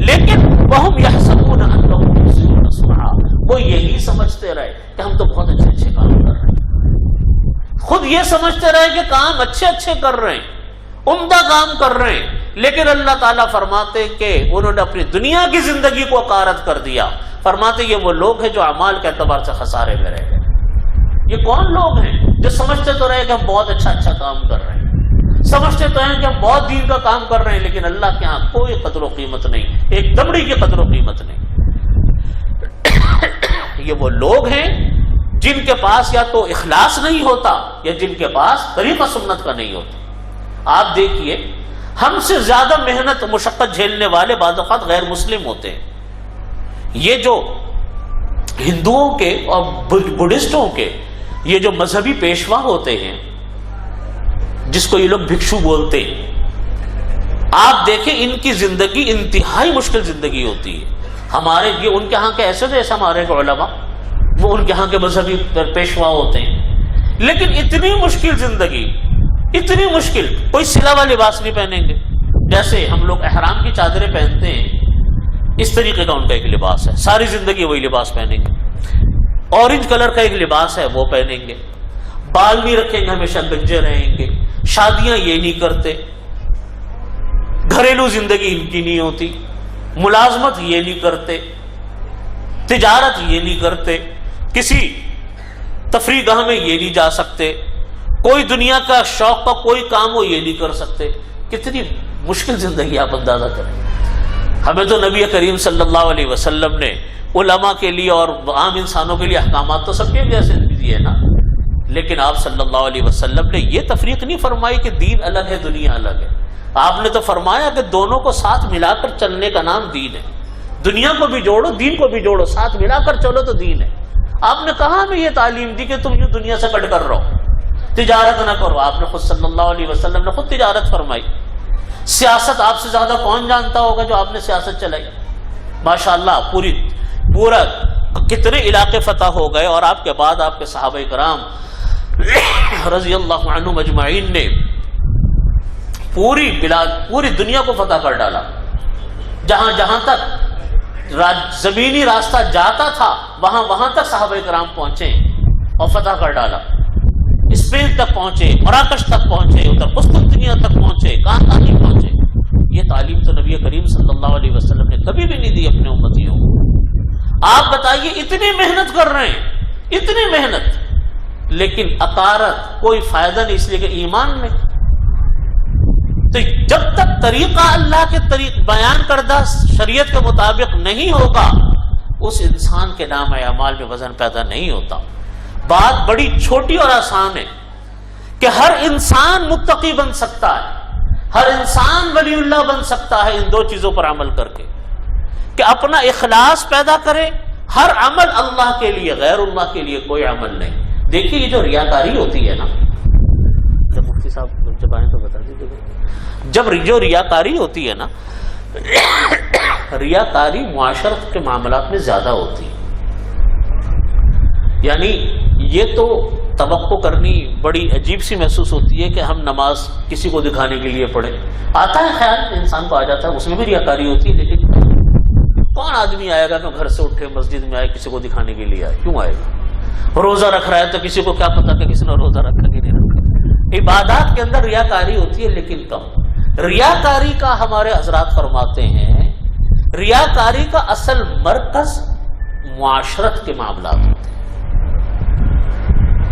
لیکن وہم یحسبون انہم یحسنون صنعا، وہ یہی سمجھتے رہے کہ ہم تو بہت اچھے اچھے کام کر رہے ہیں، خود یہ سمجھتے رہے کہ کام اچھے اچھے کر رہے ہیں، عمدہ کام کر رہے ہیں، لیکن اللہ تعالیٰ فرماتے کہ انہوں نے اپنی دنیا کی زندگی کو اکارت کر دیا۔ فرماتے یہ وہ لوگ ہیں جو اعمال کے اعتبار سے خسارے میں رہ گئے۔ یہ کون لوگ ہیں جو سمجھتے تو رہے کہ ہم بہت اچھا کام کر رہے ہیں، سمجھتے تو ہیں کہ ہم بہت دین کا کام کر رہے ہیں، لیکن اللہ کے ہاں کوئی قدر و قیمت نہیں، ایک دمڑی کی قدر و قیمت نہیں۔ یہ وہ لوگ ہیں جن کے پاس یا تو اخلاص نہیں ہوتا یا جن کے پاس طریقہ سنت کا نہیں ہوتا۔ آپ دیکھیے، ہم سے زیادہ محنت مشقت جھیلنے والے بعض اوقات غیر مسلم ہوتے ہیں۔ یہ جو ہندوؤں کے اور بدھسٹوں کے یہ جو مذہبی پیشوا ہوتے ہیں، جس کو یہ لوگ بھکشو بولتے ہیں، آپ دیکھیں ان کی زندگی انتہائی مشکل زندگی ہوتی ہے۔ ہمارے یہ ان کے ہاں کے ایسے تھے ایسا ہمارے علماء، وہ ان کے ہاں کے مذہبی پیشوا ہوتے ہیں، لیکن اتنی مشکل زندگی، اتنی مشکل، کوئی سلا ہوا لباس نہیں پہنیں گے، جیسے ہم لوگ احرام کی چادریں پہنتے ہیں اس طریقے کا ان کا ایک لباس ہے، ساری زندگی وہی لباس پہنیں گے۔ اورنج کلر کا ایک لباس ہے وہ پہنیں گے، بال نہیں رکھیں گے، ہمیشہ گنجے رہیں گے، شادیاں یہ نہیں کرتے، گھریلو زندگی ان کی نہیں ہوتی، ملازمت یہ نہیں کرتے، تجارت یہ نہیں کرتے، کسی تفریح گاہ میں یہ نہیں جا سکتے، کوئی دنیا کا شوق کا کوئی کام ہو یہ نہیں کر سکتے۔ کتنی مشکل زندگی آپ اندازہ کریں۔ ہمیں تو نبی کریم صلی اللہ علیہ وسلم نے علماء کے لیے اور عام انسانوں کے لیے احکامات تو سب کے جیسے دیے نا، لیکن آپ صلی اللہ علیہ وسلم نے یہ تفریق نہیں فرمائی کہ دین الگ ہے دنیا الگ ہے. آپ نے تو فرمایا کہ دونوں کو ساتھ ملا کر چلنے کا نام دین ہے. دنیا کو بھی جوڑو، دین کو بھی جوڑو، ساتھ ملا کر چلو تو دین ہے. آپ نے کہاں میں یہ تعلیم دی کہ تم یوں دنیا سے کٹ کر رہو، تجارت نہ کرو؟ آپ نے خود صلی اللہ علیہ وسلم نے خود تجارت فرمائی. سیاست آپ سے زیادہ کون جانتا ہوگا جو آپ نے سیاست چلائی؟ ماشاءاللہ پورا کتنے علاقے فتح ہو گئے، اور آپ کے بعد آپ کے صحابہ کرام رضی اللہ عنہم اجمعین نے پوری دنیا کو فتح کر ڈالا. جہاں تک زمینی راستہ جاتا تھا وہاں تک صحابہ کرام پہنچے اور فتح کر ڈالا. اسپین تک پہنچے، مراکش تک پہنچے، ادھر قسطنطنیہ تک پہنچے، کہاں نہیں پہنچے. یہ تعلیم تو نبی کریم صلی اللہ علیہ وسلم نے کبھی بھی نہیں دی اپنے امتیوں کو. آپ بتائیے اتنی محنت کر رہے ہیں، اتنی محنت، لیکن اقارت کوئی فائدہ نہیں، اس لیے کہ ایمان میں. تو جب تک طریقہ اللہ کے بیان کردہ شریعت کے مطابق نہیں ہوگا، اس انسان کے نام اعمال میں وزن پیدا نہیں ہوتا. بات بڑی چھوٹی اور آسان ہے کہ ہر انسان متقی بن سکتا ہے، ہر انسان ولی اللہ بن سکتا ہے ان دو چیزوں پر عمل کر کے، کہ اپنا اخلاص پیدا کرے. ہر عمل اللہ کے لیے، غیر اللہ کے لیے کوئی عمل نہیں. دیکھیے یہ جو ریاکاری ہوتی ہے نا، جب مفتی صاحب جب آئیں تو بتا دیجیے. جب جو ریاکاری ہوتی ہے نا، ریاکاری معاشرت کے معاملات میں زیادہ ہوتی ہے. یعنی یہ تو توقع کرنی بڑی عجیب سی محسوس ہوتی ہے کہ ہم نماز کسی کو دکھانے کے لیے پڑھیں. آتا ہے خیال انسان کو آ جاتا ہے، اس میں بھی ریاکاری ہوتی ہے، لیکن کون آدمی آئے گا کہ گھر سے اٹھے مسجد میں آئے کسی کو دکھانے کے لیے آئے؟ کیوں آئے گا؟ روزہ رکھ رہا ہے تو کسی کو کیا پتا کہ کسی نے روزہ رکھا کہ نہیں رکھا. عبادات کے اندر ریاکاری ہوتی ہے لیکن کم. ریاکاری کا ہمارے حضرات فرماتے ہیں، ریاکاری کا اصل مرکز معاشرت کے معاملات ہوتے ہیں.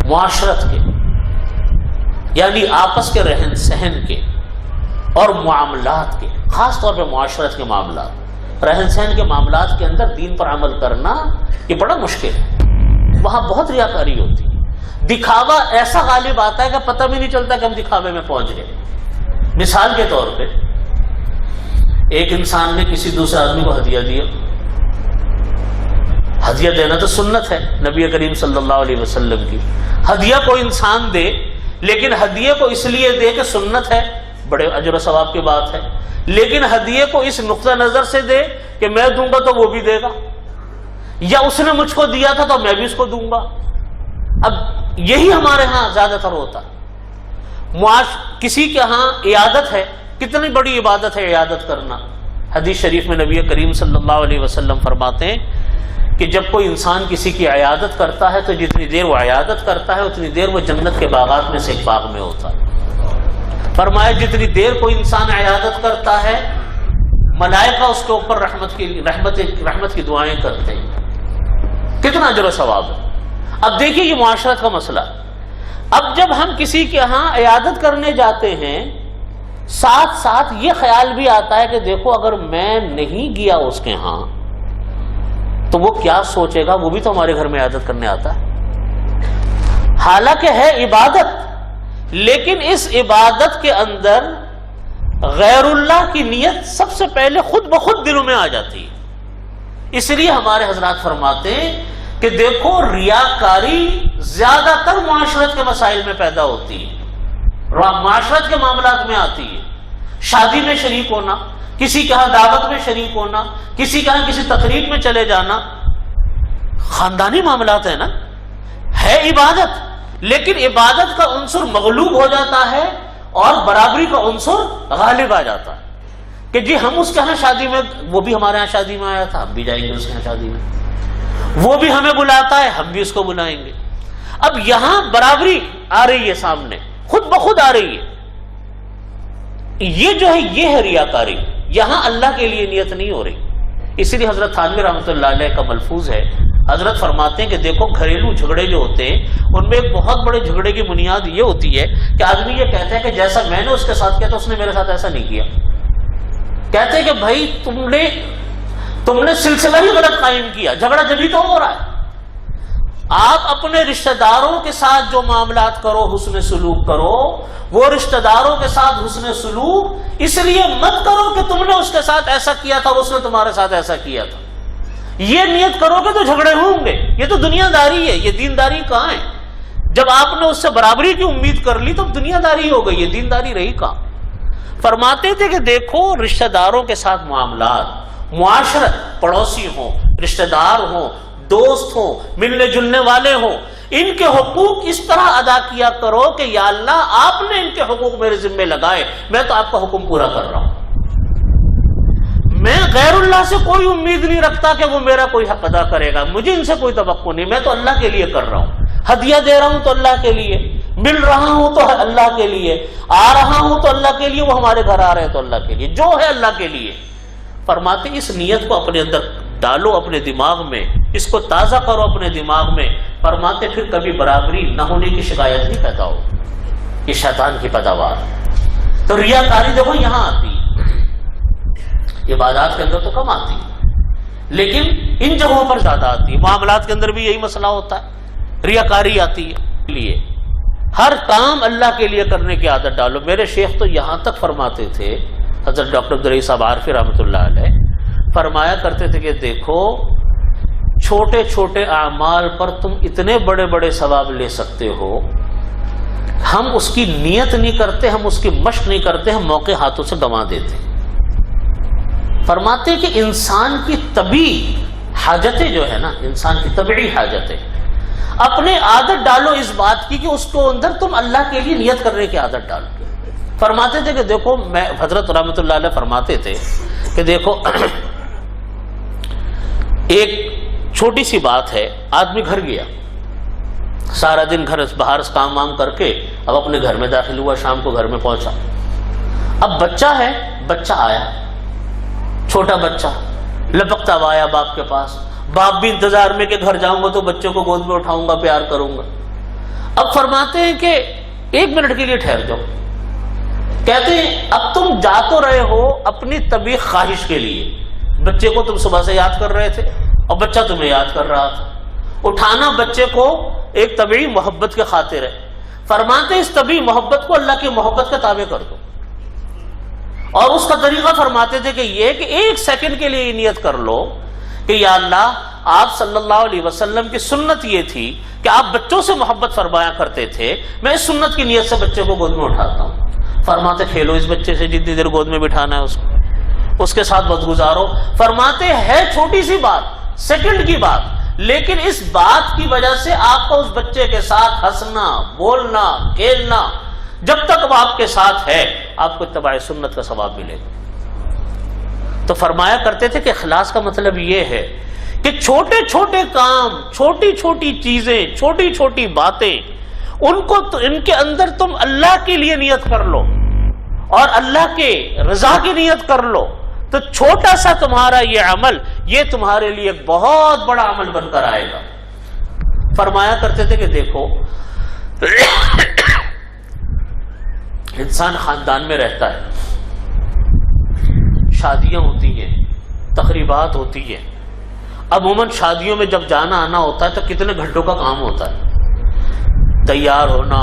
معاشرت کے یعنی آپس کے رہن سہن کے اور معاملات کے، خاص طور پہ معاشرت کے معاملات، رہن سہن کے معاملات کے اندر دین پر عمل کرنا یہ بڑا مشکل ہے. وہاں بہت ریاکاری ہوتی ہے. دکھاوا ایسا غالب آتا ہے کہ پتہ بھی نہیں چلتا کہ ہم دکھاوے میں پہنچ گئے. مثال کے طور پہ ایک انسان نے کسی دوسرے آدمی کو ہدیہ دیا. ہدیہ دینا تو سنت ہے نبی کریم صلی اللہ علیہ وسلم کی. ہدیہ کو انسان دے، لیکن ہدیے کو اس لیے دے کہ سنت ہے، بڑے اجر و ثواب کی بات ہے. لیکن ہدیے کو اس نقطہ نظر سے دے کہ میں دوں گا تو وہ بھی دے گا، یا اس نے مجھ کو دیا تھا تو میں بھی اس کو دوں گا. اب یہی ہمارے ہاں زیادہ تر ہوتا ہے. کسی کے ہاں عیادت ہے، کتنی بڑی عبادت ہے عیادت کرنا. حدیث شریف میں نبی کریم صلی اللہ علیہ وسلم فرماتے ہیں کہ جب کوئی انسان کسی کی عیادت کرتا ہے تو جتنی دیر وہ عیادت کرتا ہے اتنی دیر وہ جنت کے باغات میں سے ایک باغ میں ہوتا ہے. فرمایا جتنی دیر کوئی انسان عیادت کرتا ہے ملائکہ اس کے اوپر رحمت کی دعائیں کرتے ہیں. کتنا اجر و ثواب ہے. اب دیکھیے یہ معاشرت کا مسئلہ. اب جب ہم کسی کے ہاں عیادت کرنے جاتے ہیں، ساتھ ساتھ یہ خیال بھی آتا ہے کہ دیکھو اگر میں نہیں گیا اس کے ہاں تو وہ کیا سوچے گا، وہ بھی تو ہمارے گھر میں عیادت کرنے آتا ہے. حالانکہ ہے عبادت، لیکن اس عبادت کے اندر غیر اللہ کی نیت سب سے پہلے خود بخود دلوں میں آ جاتی ہے. اس لیے ہمارے حضرات فرماتے ہیں کہ دیکھو ریاکاری زیادہ تر معاشرت کے مسائل میں پیدا ہوتی ہے، معاشرت کے معاملات میں آتی ہے. شادی میں شریک ہونا، کسی کے ہاں دعوت میں شریک ہونا، کسی کے ہاں کسی تقریب میں چلے جانا، خاندانی معاملات ہے نا، ہے عبادت، لیکن عبادت کا عنصر مغلوب ہو جاتا ہے اور برابری کا عنصر غالب آ جاتا ہے کہ جی ہم اس کے ہاں شادی میں، وہ بھی ہمارے ہاں شادی میں آیا تھا، ہم بھی جائیں گے اس کے ہاں شادی میں، وہ بھی ہمیں بلاتا ہے ہم بھی اس کو بلائیں گے. اب یہاں برابری آ رہی ہے سامنے، خود بخود آ رہی ہے. یہ جو ہے یہ ہے ریاکاری. یہاں اللہ کے لیے نیت نہیں ہو رہی. اسی لیے حضرت تھانوی رحمۃ اللہ علیہ کا ملفوظ ہے، حضرت فرماتے ہیں کہ دیکھو گھریلو جھگڑے جو ہوتے ہیں ان میں ایک بہت بڑے جھگڑے کی بنیاد یہ ہوتی ہے کہ آدمی یہ کہتا ہے کہ جیسا میں نے اس کے ساتھ کیا تو اس نے میرے ساتھ ایسا نہیں کیا. کہتے کہ بھائی تم نے سلسلہ ہی غلط قائم کیا، جھگڑا جبھی تو ہو رہا ہے۔ آپ اپنے رشتہ داروں کے ساتھ جو معاملات کرو حسن سلوک کرو، وہ رشتہ داروں کے ساتھ حسن سلوک اس لیے مت کرو کہ تم نے اس کے ساتھ ایسا کیا تھا، اس نے تمہارے ساتھ ایسا کیا تھا۔ یہ نیت کرو گے تو جھگڑے ہوں گے۔ یہ تو دنیا داری ہے، یہ دینداری کہاں ہے؟ جب آپ نے اس سے برابری کی امید کر لی تو دنیا داری ہو گئی، یہ دینداری رہی کہاں؟ فرماتے تھے کہ دیکھو رشتہ داروں کے ساتھ معاملات، معاشرت، پڑوسی ہوں، رشتہ دار ہوں، دوست ہوں، ملنے جلنے والے ہوں، ان کے حقوق اس طرح ادا کیا کرو کہ یا اللہ آپ نے ان کے حقوق میرے ذمہ لگائے، میں تو آپ کا حکم پورا کر رہا ہوں۔ میں غیر اللہ سے کوئی امید نہیں رکھتا کہ وہ میرا کوئی حق ادا کرے گا، مجھے ان سے کوئی توقع نہیں، میں تو اللہ کے لیے کر رہا ہوں۔ ہدیہ دے رہا ہوں تو اللہ کے لیے، مل رہا ہوں تو اللہ کے لیے، آ رہا ہوں تو اللہ کے لیے، وہ ہمارے گھر آ رہے ہیں تو اللہ کے لیے، جو ہے اللہ کے لیے۔ فرماتے اس نیت کو اپنے اندر ڈالو، اپنے دماغ میں اس کو تازہ کرو اپنے دماغ میں۔ فرماتے پھر کبھی برابری نہ ہونے کی شکایت نہیں پیدا ہو، یہ شیطان کی پیداوار۔ تو ریاکاری دیکھو یہاں آتی ہے، عبادات کے اندر تو کم آتی ہے لیکن ان جگہوں پر زیادہ آتی ہے۔ معاملات کے اندر بھی یہی مسئلہ ہوتا ہے، ریاکاری آتی ہے۔ لیے ہر کام اللہ کے لیے کرنے کی عادت ڈالو۔ میرے شیخ تو یہاں تک فرماتے تھے، حضرت ڈاکٹر عبدالرحیم صاحب عارفی رحمۃ اللہ علیہ فرمایا کرتے تھے کہ دیکھو چھوٹے چھوٹے اعمال پر تم اتنے بڑے بڑے ثواب لے سکتے ہو، ہم اس کی نیت نہیں کرتے، ہم اس کی مشق نہیں کرتے، ہم موقع ہاتھوں سے گنوا دیتے۔ فرماتے کہ انسان کی طبیعی حاجتیں جو ہے نا، انسان کی طبیعی حاجتیں، اپنے عادت ڈالو اس بات کی کہ اس کو اندر تم اللہ کے لیے نیت کرنے کی عادت ڈالو۔ فرماتے تھے کہ دیکھو میں حضرت رحمۃ اللہ علیہ فرماتے تھے کہ دیکھو ایک چھوٹی سی بات ہے، آدمی گھر گیا، سارا دن گھر باہر کام وام کر کے اب اپنے گھر میں داخل ہوا، شام کو گھر میں پہنچا، اب بچہ ہے، بچہ آیا، چھوٹا بچہ لپکتا ہوا آیا باپ کے پاس، باپ بھی انتظار میں کہ گھر جاؤں گا تو بچے کو گود میں اٹھاؤں گا، پیار کروں گا۔ اب فرماتے ہیں کہ 1 منٹ کے لیے ٹھہر جاؤ۔ کہتے ہیں اب تم جا تو رہے ہو اپنی طبیعی خواہش کے لیے، بچے کو تم صبح سے یاد کر رہے تھے اور بچہ تمہیں یاد کر رہا تھا، اٹھانا بچے کو ایک طبیعی محبت کے خاطر ہے۔ فرماتے اس طبیعی محبت کو اللہ کی محبت کے تابع کر دو، اور اس کا طریقہ فرماتے تھے کہ یہ کہ 1 سیکنڈ کے لیے یہ نیت کر لو کہ یا اللہ آپ صلی اللہ علیہ وسلم کی سنت یہ تھی کہ آپ بچوں سے محبت فرمایا کرتے تھے، میں اس سنت کی نیت سے بچے کو گود میں اٹھاتا ہوں۔ فرماتے کھیلو اس بچے سے جتنی دیر گود میں بٹھانا ہے اس کو، اس کے ساتھ وقت گزارو۔ فرماتے ہے چھوٹی سی بات، سیکنڈ کی بات، لیکن اس بات کی وجہ سے آپ کو اس بچے کے ساتھ ہنسنا، بولنا، کھیلنا، جب تک وہ آپ کے ساتھ ہے آپ کو اتباع سنت کا ثواب ملے گا۔ تو فرمایا کرتے تھے کہ اخلاص کا مطلب یہ ہے کہ چھوٹے چھوٹے کام، چھوٹی چھوٹی چیزیں، چھوٹی چھوٹی باتیں، ان کے اندر تم اللہ کے لیے نیت کر لو اور اللہ کے رضا کی نیت کر لو، تو چھوٹا سا تمہارا یہ عمل یہ تمہارے لیے ایک بہت بڑا عمل بن کر آئے گا۔ فرمایا کرتے تھے کہ دیکھو انسان خاندان میں رہتا ہے، شادیاں ہوتی ہیں، تقریبات ہوتی ہیں، عموماً شادیوں میں جب جانا آنا ہوتا ہے تو کتنے گھنٹوں کا کام ہوتا ہے، تیار ہونا،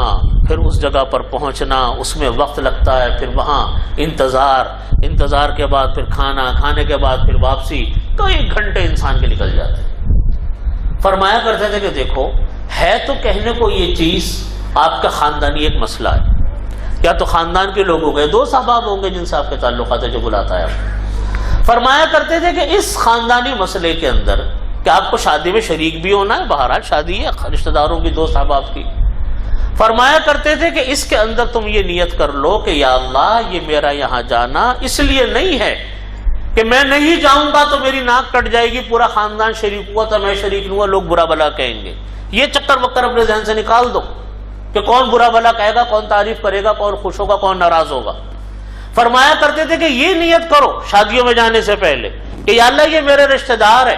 پھر اس جگہ پر پہنچنا، اس میں وقت لگتا ہے، پھر وہاں انتظار کے بعد پھر کھانا، کھانے کے بعد پھر واپسی، کئی گھنٹے انسان کے نکل جاتے ہیں۔ فرمایا کرتے تھے کہ دیکھو ہے تو کہنے کو یہ چیز آپ کا خاندانی ایک مسئلہ ہے، یا تو خاندان کے لوگ ہو گئے، 2 احباب ہوں گے جن سے آپ کے تعلقات ہے جو بلاتا ہے آپ۔ فرمایا کرتے تھے کہ اس خاندانی مسئلے کے اندر کہ آپ کو شادی میں شریک بھی ہونا ہے، بہرحال شادی ہے رشتہ داروں کی، 2 احباب کی۔ فرمایا کرتے تھے کہ اس کے اندر تم یہ نیت کر لو کہ یا اللہ یہ میرا یہاں جانا اس لیے نہیں ہے کہ میں نہیں جاؤں گا تو میری ناک کٹ جائے گی، پورا خاندان شریک ہوا تو میں شریک نہیں ہوا، لوگ برا بھلا کہیں گے، یہ چکر مکر اپنے ذہن سے نکال دو کہ کون برا بھلا کہے گا، کون تعریف کرے گا، کون خوش ہوگا، کون ناراض ہوگا۔ فرمایا کرتے تھے کہ یہ نیت کرو شادیوں میں جانے سے پہلے کہ یا اللہ یہ میرے رشتہ دار ہے،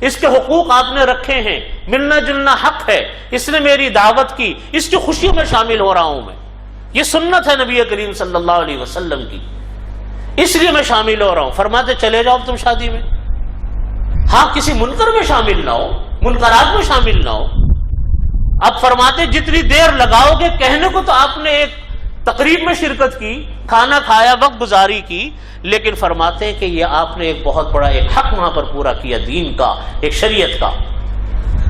اس کے حقوق آپ نے رکھے ہیں، ملنا جلنا حق ہے، اس نے میری دعوت کی، اس کی خوشیوں میں شامل ہو رہا ہوں میں، یہ سنت ہے نبی کریم صلی اللہ علیہ وسلم کی، اس لیے میں شامل ہو رہا ہوں. فرماتے چلے جاؤ تم شادی میں. ہاں کسی منکر میں شامل نہ ہو, منکرات میں شامل نہ ہو. اب فرماتے جتنی دیر لگاؤ گے کہنے کو, تو آپ نے ایک تقریب میں شرکت کی, کھانا کھایا, وقت گزاری کی, لیکن فرماتے کہ یہ آپ نے ایک بہت بڑا ایک حق وہاں پر پورا کیا, دین کا, ایک شریعت کا.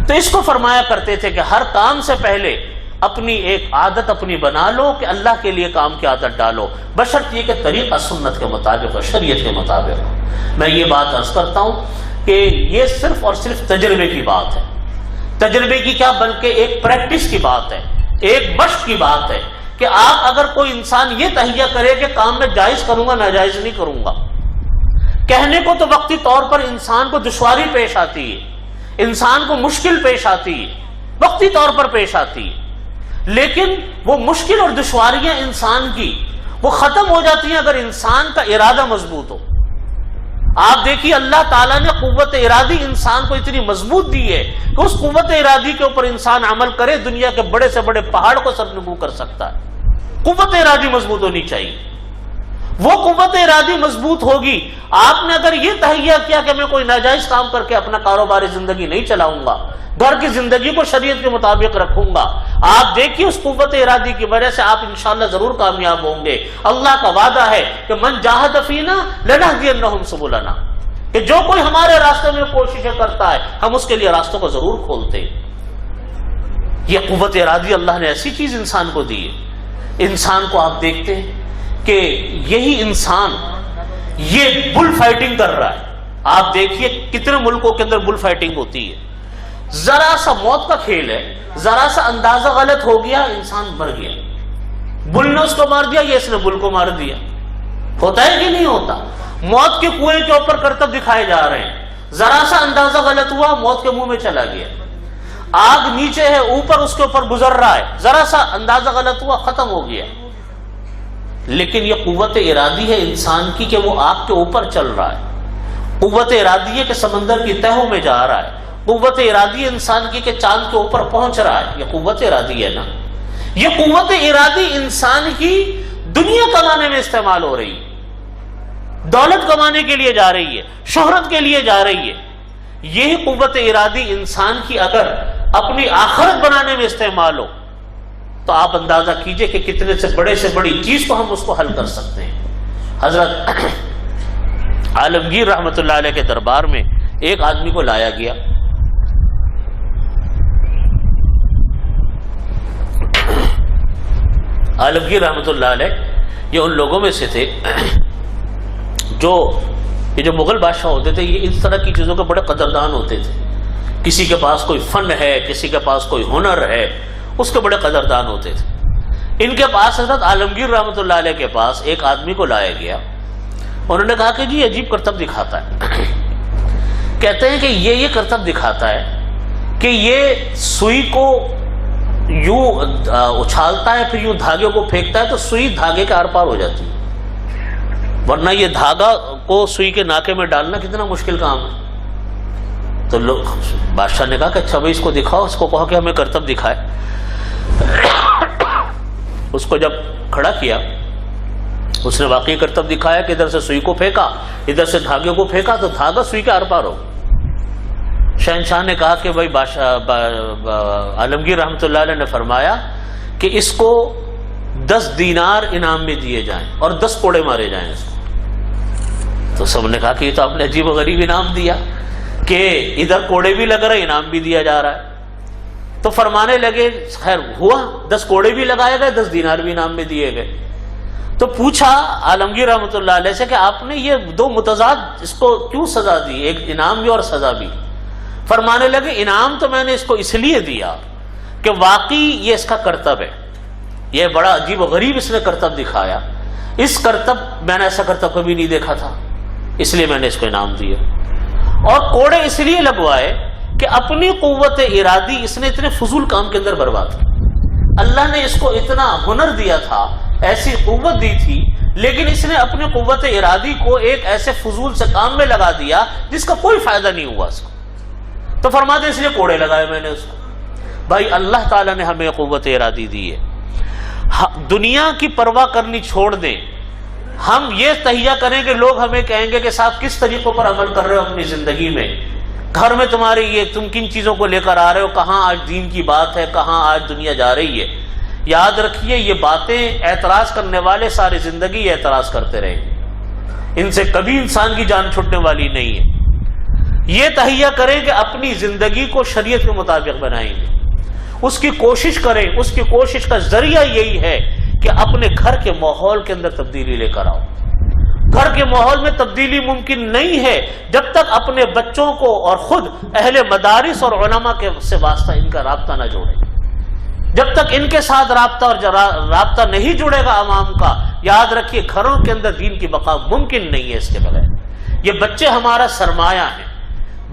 تو اس کو فرمایا کرتے تھے کہ ہر کام سے پہلے اپنی ایک عادت اپنی بنا لو کہ اللہ کے لیے کام کی عادت ڈالو, بشرط یہ کہ طریقہ سنت کے مطابق اور شریعت کے مطابق ہو. میں یہ بات عرض کرتا ہوں کہ یہ صرف اور صرف تجربے کی بات ہے. تجربے کی کیا, بلکہ ایک پریکٹس کی بات ہے, ایک مشق کی بات ہے کہ آپ اگر کوئی انسان یہ تہیہ کرے کہ کام میں جائز کروں گا ناجائز نہیں کروں گا. کہنے کو تو وقتی طور پر انسان کو دشواری پیش آتی ہے, انسان کو مشکل پیش آتی ہے, وقتی طور پر پیش آتی ہے, لیکن وہ مشکل اور دشواریاں انسان کی وہ ختم ہو جاتی ہیں اگر انسان کا ارادہ مضبوط ہو. آپ دیکھیے اللہ تعالیٰ نے قوت ارادی انسان کو اتنی مضبوط دی ہے کہ اس قوت ارادی کے اوپر انسان عمل کرے, دنیا کے بڑے سے بڑے پہاڑ کو سرنگو کر سکتا ہے. قوت ارادی مضبوط ہونی چاہیے. وہ قوت ارادی مضبوط ہوگی. آپ نے اگر یہ تہیہ کیا کہ میں کوئی ناجائز کام کر کے اپنا کاروباری زندگی نہیں چلاؤں گا, گھر کی زندگی کو شریعت کے مطابق رکھوں گا, آپ دیکھیے اس قوت ارادی کی وجہ سے آپ انشاءاللہ ضرور کامیاب ہوں گے. اللہ کا وعدہ ہے کہ من جاہد فینا لنہدینہم سبلنا, کہ جو کوئی ہمارے راستے میں کوششیں کرتا ہے ہم اس کے لیے راستوں کو ضرور کھولتے ہیں. یہ قوت ارادی اللہ نے ایسی چیز انسان کو دی ہے. انسان کو آپ دیکھتے ہیں کہ یہی انسان یہ بل فائٹنگ کر رہا ہے. آپ دیکھیے کتنے ملکوں کے اندر بل فائٹنگ ہوتی ہے. ذرا سا موت کا کھیل ہے, ذرا سا اندازہ غلط ہو گیا انسان مر گیا. بل نے اس کو مار دیا, یہ اس نے بل کو مار دیا. ہوتا ہے کہ نہیں ہوتا؟ موت کے کنویں کے اوپر کرتب دکھائے جا رہے ہیں, ذرا سا اندازہ غلط ہوا موت کے منہ میں چلا گیا. آگ نیچے ہے اوپر اس کے اوپر گزر رہا ہے, ذرا سا اندازہ غلط ہوا ختم ہو گیا. لیکن یہ قوت ارادی ہے انسان کی کہ وہ آگ کے اوپر چل رہا ہے. قوت ارادی ہے کہ سمندر کی تہوں میں جا رہا ہے. قوت ارادی ہے انسان کی کہ چاند کے اوپر پہنچ رہا ہے. یہ قوت ارادی ہے نا. یہ قوت ارادی انسان کی دنیا کمانے میں استعمال ہو رہی ہے, دولت کمانے کے لیے جا رہی ہے, شہرت کے لیے جا رہی ہے. یہی قوت ارادی انسان کی اگر اپنی آخرت بنانے میں استعمال ہو تو آپ اندازہ کیجئے کہ کتنے سے بڑی چیز کو ہم اس کو حل کر سکتے ہیں. حضرت عالمگیر رحمت اللہ علیہ کے دربار میں ایک آدمی کو لایا گیا. عالمگیر رحمت اللہ علیہ یہ ان لوگوں میں سے تھے جو مغل بادشاہ ہوتے تھے, یہ اس طرح کی چیزوں کے بڑے قدردان ہوتے تھے. کسی کے پاس کوئی فن ہے, کسی کے پاس کوئی ہنر ہے, اس کے بڑے قدردان ہوتے تھے. ان کے پاس حضرت عالمگیر رحمت اللہ علیہ کے پاس ایک آدمی کو لایا گیا. انہوں نے کہا کہ جی عجیب کرتب دکھاتا ہے. کہتے ہیں کہ یہ کرتب دکھاتا ہے کہ یہ سوئی کو یوں اچھالتا ہے, پھر یوں دھاگے کو پھینکتا ہے تو سوئی دھاگے کے آر پار ہو جاتی ہے, ورنہ یہ دھاگا کو سوئی کے ناکے میں ڈالنا کتنا مشکل کام ہے. تو بادشاہ نے کہا کہ اچھا بھائی اس کو دکھاؤ, اس کو کہو کہ ہمیں کرتب دکھائے. اس کو جب کھڑا کیا اس نے واقعی کرتب دکھایا کہ ادھر سے سوئی کو پھینکا, ادھر سے دھاگے کو پھینکا تو دھاگا سوئی کے آر پار ہو. شہنشاہ نے کہا کہ بھائی عالمگیر رحمت اللہ علیہ نے فرمایا کہ اس کو 10 دینار انعام میں دیے جائیں اور 10 کوڑے مارے جائیں اس کو. تو سب نے کہا کہ یہ تو آپ نے عجیب و غریب انعام دیا کہ ادھر کوڑے بھی لگ رہے, انعام بھی دیا جا رہا ہے. تو فرمانے لگے خیر ہوا, 10 کوڑے بھی لگائے گئے, 10 دینار بھی انعام میں دیے گئے. تو پوچھا عالمگیر رحمت اللہ علیہ سے کہ آپ نے یہ 2 متضاد اس کو کیوں سزا دی, ایک انعام بھی اور سزا بھی. فرمانے لگے انعام تو میں نے اس کو اس لیے دیا کہ واقعی یہ اس کا کرتب ہے, یہ بڑا عجیب و غریب اس نے کرتب دکھایا, اس کرتب میں نے ایسا کرتب کبھی نہیں دیکھا تھا, اس لیے میں نے اس کو انعام دیا. اور کوڑے اس لیے لگوائے کہ اپنی قوت ارادی اس نے اتنے فضول کام کے اندر برباد کی. اللہ نے اس کو اتنا ہنر دیا تھا, ایسی قوت دی تھی, لیکن اس نے اپنی قوت ارادی کو ایک ایسے فضول سے کام میں لگا دیا جس کا کوئی فائدہ نہیں ہوا اس کو. تو فرماتے اس لیے کوڑے لگائے میں نے اس کو. بھائی اللہ تعالیٰ نے ہمیں قوت ارادی دی ہے, دنیا کی پرواہ کرنی چھوڑ دیں, ہم یہ تہیہ کریں کہ لوگ ہمیں کہیں گے کہ صاحب کس طریقوں پر عمل کر رہے ہو اپنی زندگی میں، گھر میں تمہارے یہ تم کن چیزوں کو لے کر آ رہے ہو، کہاں آج دین کی بات ہے، کہاں آج دنیا جا رہی ہے۔ یاد رکھیے یہ باتیں اعتراض کرنے والے ساری زندگی اعتراض کرتے رہیں گے، ان سے کبھی انسان کی جان چھوٹنے والی نہیں ہے۔ یہ تہیہ کریں کہ اپنی زندگی کو شریعت کے مطابق بنائیں گے، اس کی کوشش کریں، اس کی کوشش کا ذریعہ یہی ہے کہ اپنے گھر کے ماحول کے اندر تبدیلی لے کر آؤ۔ گھر کے ماحول میں تبدیلی ممکن نہیں ہے جب تک اپنے بچوں کو اور خود اہل مدارس اور علماء کے سے واسطہ ان کا رابطہ نہ جوڑیں۔ جب تک ان کے ساتھ رابطہ نہیں جڑے گا عوام کا، یاد رکھیے گھروں کے اندر دین کی بقا ممکن نہیں ہے اس کے بغیر۔ یہ بچے ہمارا سرمایہ ہیں،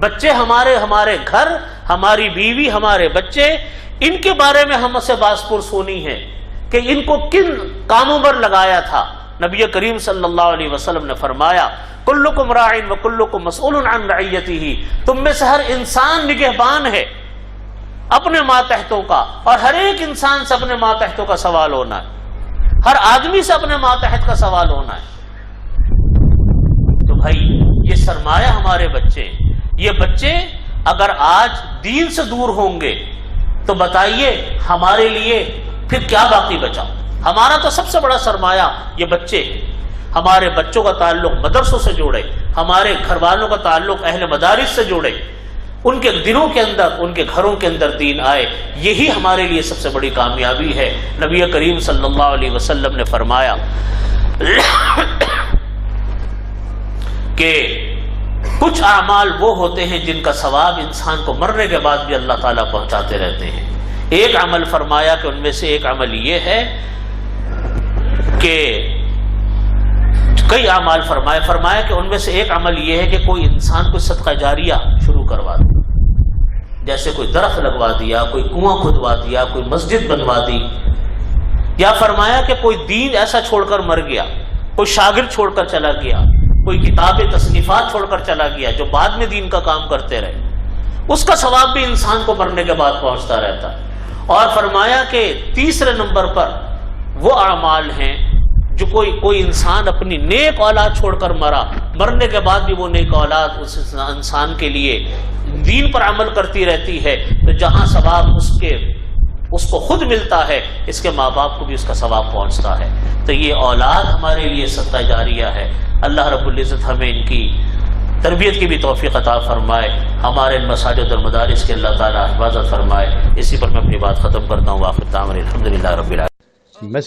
بچے ہمارے گھر، ہماری بیوی، ہمارے بچے، ان کے بارے میں ہم سے باس پرسونی ہے کہ ان کو کن کاموں پر لگایا تھا۔ نبی کریم صلی اللہ علیہ وسلم نے فرمایا کلکم راع وکلکم مسئول عن رعیتہ، تم میں سے ہر انسان نگہبان ہے اپنے ماتحتوں کا، اور ہر ایک انسان سے اپنے ماتحتوں کا سوال ہونا ہے، ہر آدمی سے اپنے ماتحت کا سوال ہونا ہے۔ تو بھائی یہ سرمایہ ہمارے بچے، یہ بچے اگر آج دین سے دور ہوں گے تو بتائیے ہمارے لیے پھر کیا باقی بچا؟ ہمارا تو سب سے بڑا سرمایہ یہ بچے، ہمارے بچوں کا تعلق مدرسوں سے جوڑے، ہمارے گھر والوں کا تعلق اہل مدارس سے جوڑے، ان کے دلوں کے اندر، ان کے گھروں کے اندر دین آئے، یہی ہمارے لیے سب سے بڑی کامیابی ہے۔ نبی کریم صلی اللہ علیہ وسلم نے فرمایا کہ کچھ اعمال وہ ہوتے ہیں جن کا ثواب انسان کو مرنے کے بعد بھی اللہ تعالیٰ پہنچاتے رہتے ہیں۔ ایک عمل فرمایا کہ ان میں سے ایک عمل یہ ہے کہ کئی اعمال فرمایا کہ ان میں سے ایک عمل یہ ہے کہ کوئی انسان کوئی صدقہ جاریہ شروع کروا دے، جیسے کوئی درخت لگوا دیا، کوئی کنواں کھدوا دیا، کوئی مسجد بنوا دی، یا فرمایا کہ کوئی دین ایسا چھوڑ کر مر گیا، کوئی شاگرد چھوڑ کر چلا گیا، کوئی کتابیں تصنیفات چھوڑ کر چلا گیا جو بعد میں دین کا کام کرتے رہے، اس کا ثواب بھی انسان کو مرنے کے بعد پہنچتا رہتا ہے۔ اور فرمایا کہ تیسرے نمبر پر وہ اعمال ہیں جو کوئی انسان اپنی نیک اولاد چھوڑ کر مرنے کے بعد بھی وہ نیک اولاد اس انسان کے لیے دین پر عمل کرتی رہتی ہے، تو جہاں ثواب اس کو خود ملتا ہے، اس کے ماں باپ کو بھی اس کا ثواب پہنچتا ہے۔ تو یہ اولاد ہمارے لیے صدقہ جاریہ ہے۔ اللہ رب العزت ہمیں ان کی تربیت کی بھی توفیق عطا فرمائے، ہمارے ان مساجد اور مدارس کے اللہ تعالیٰ حفاظت فرمائے۔ اسی پر میں اپنی بات ختم کرتا ہوں۔ وآخر دعوانا الحمدللہ رب العالمین۔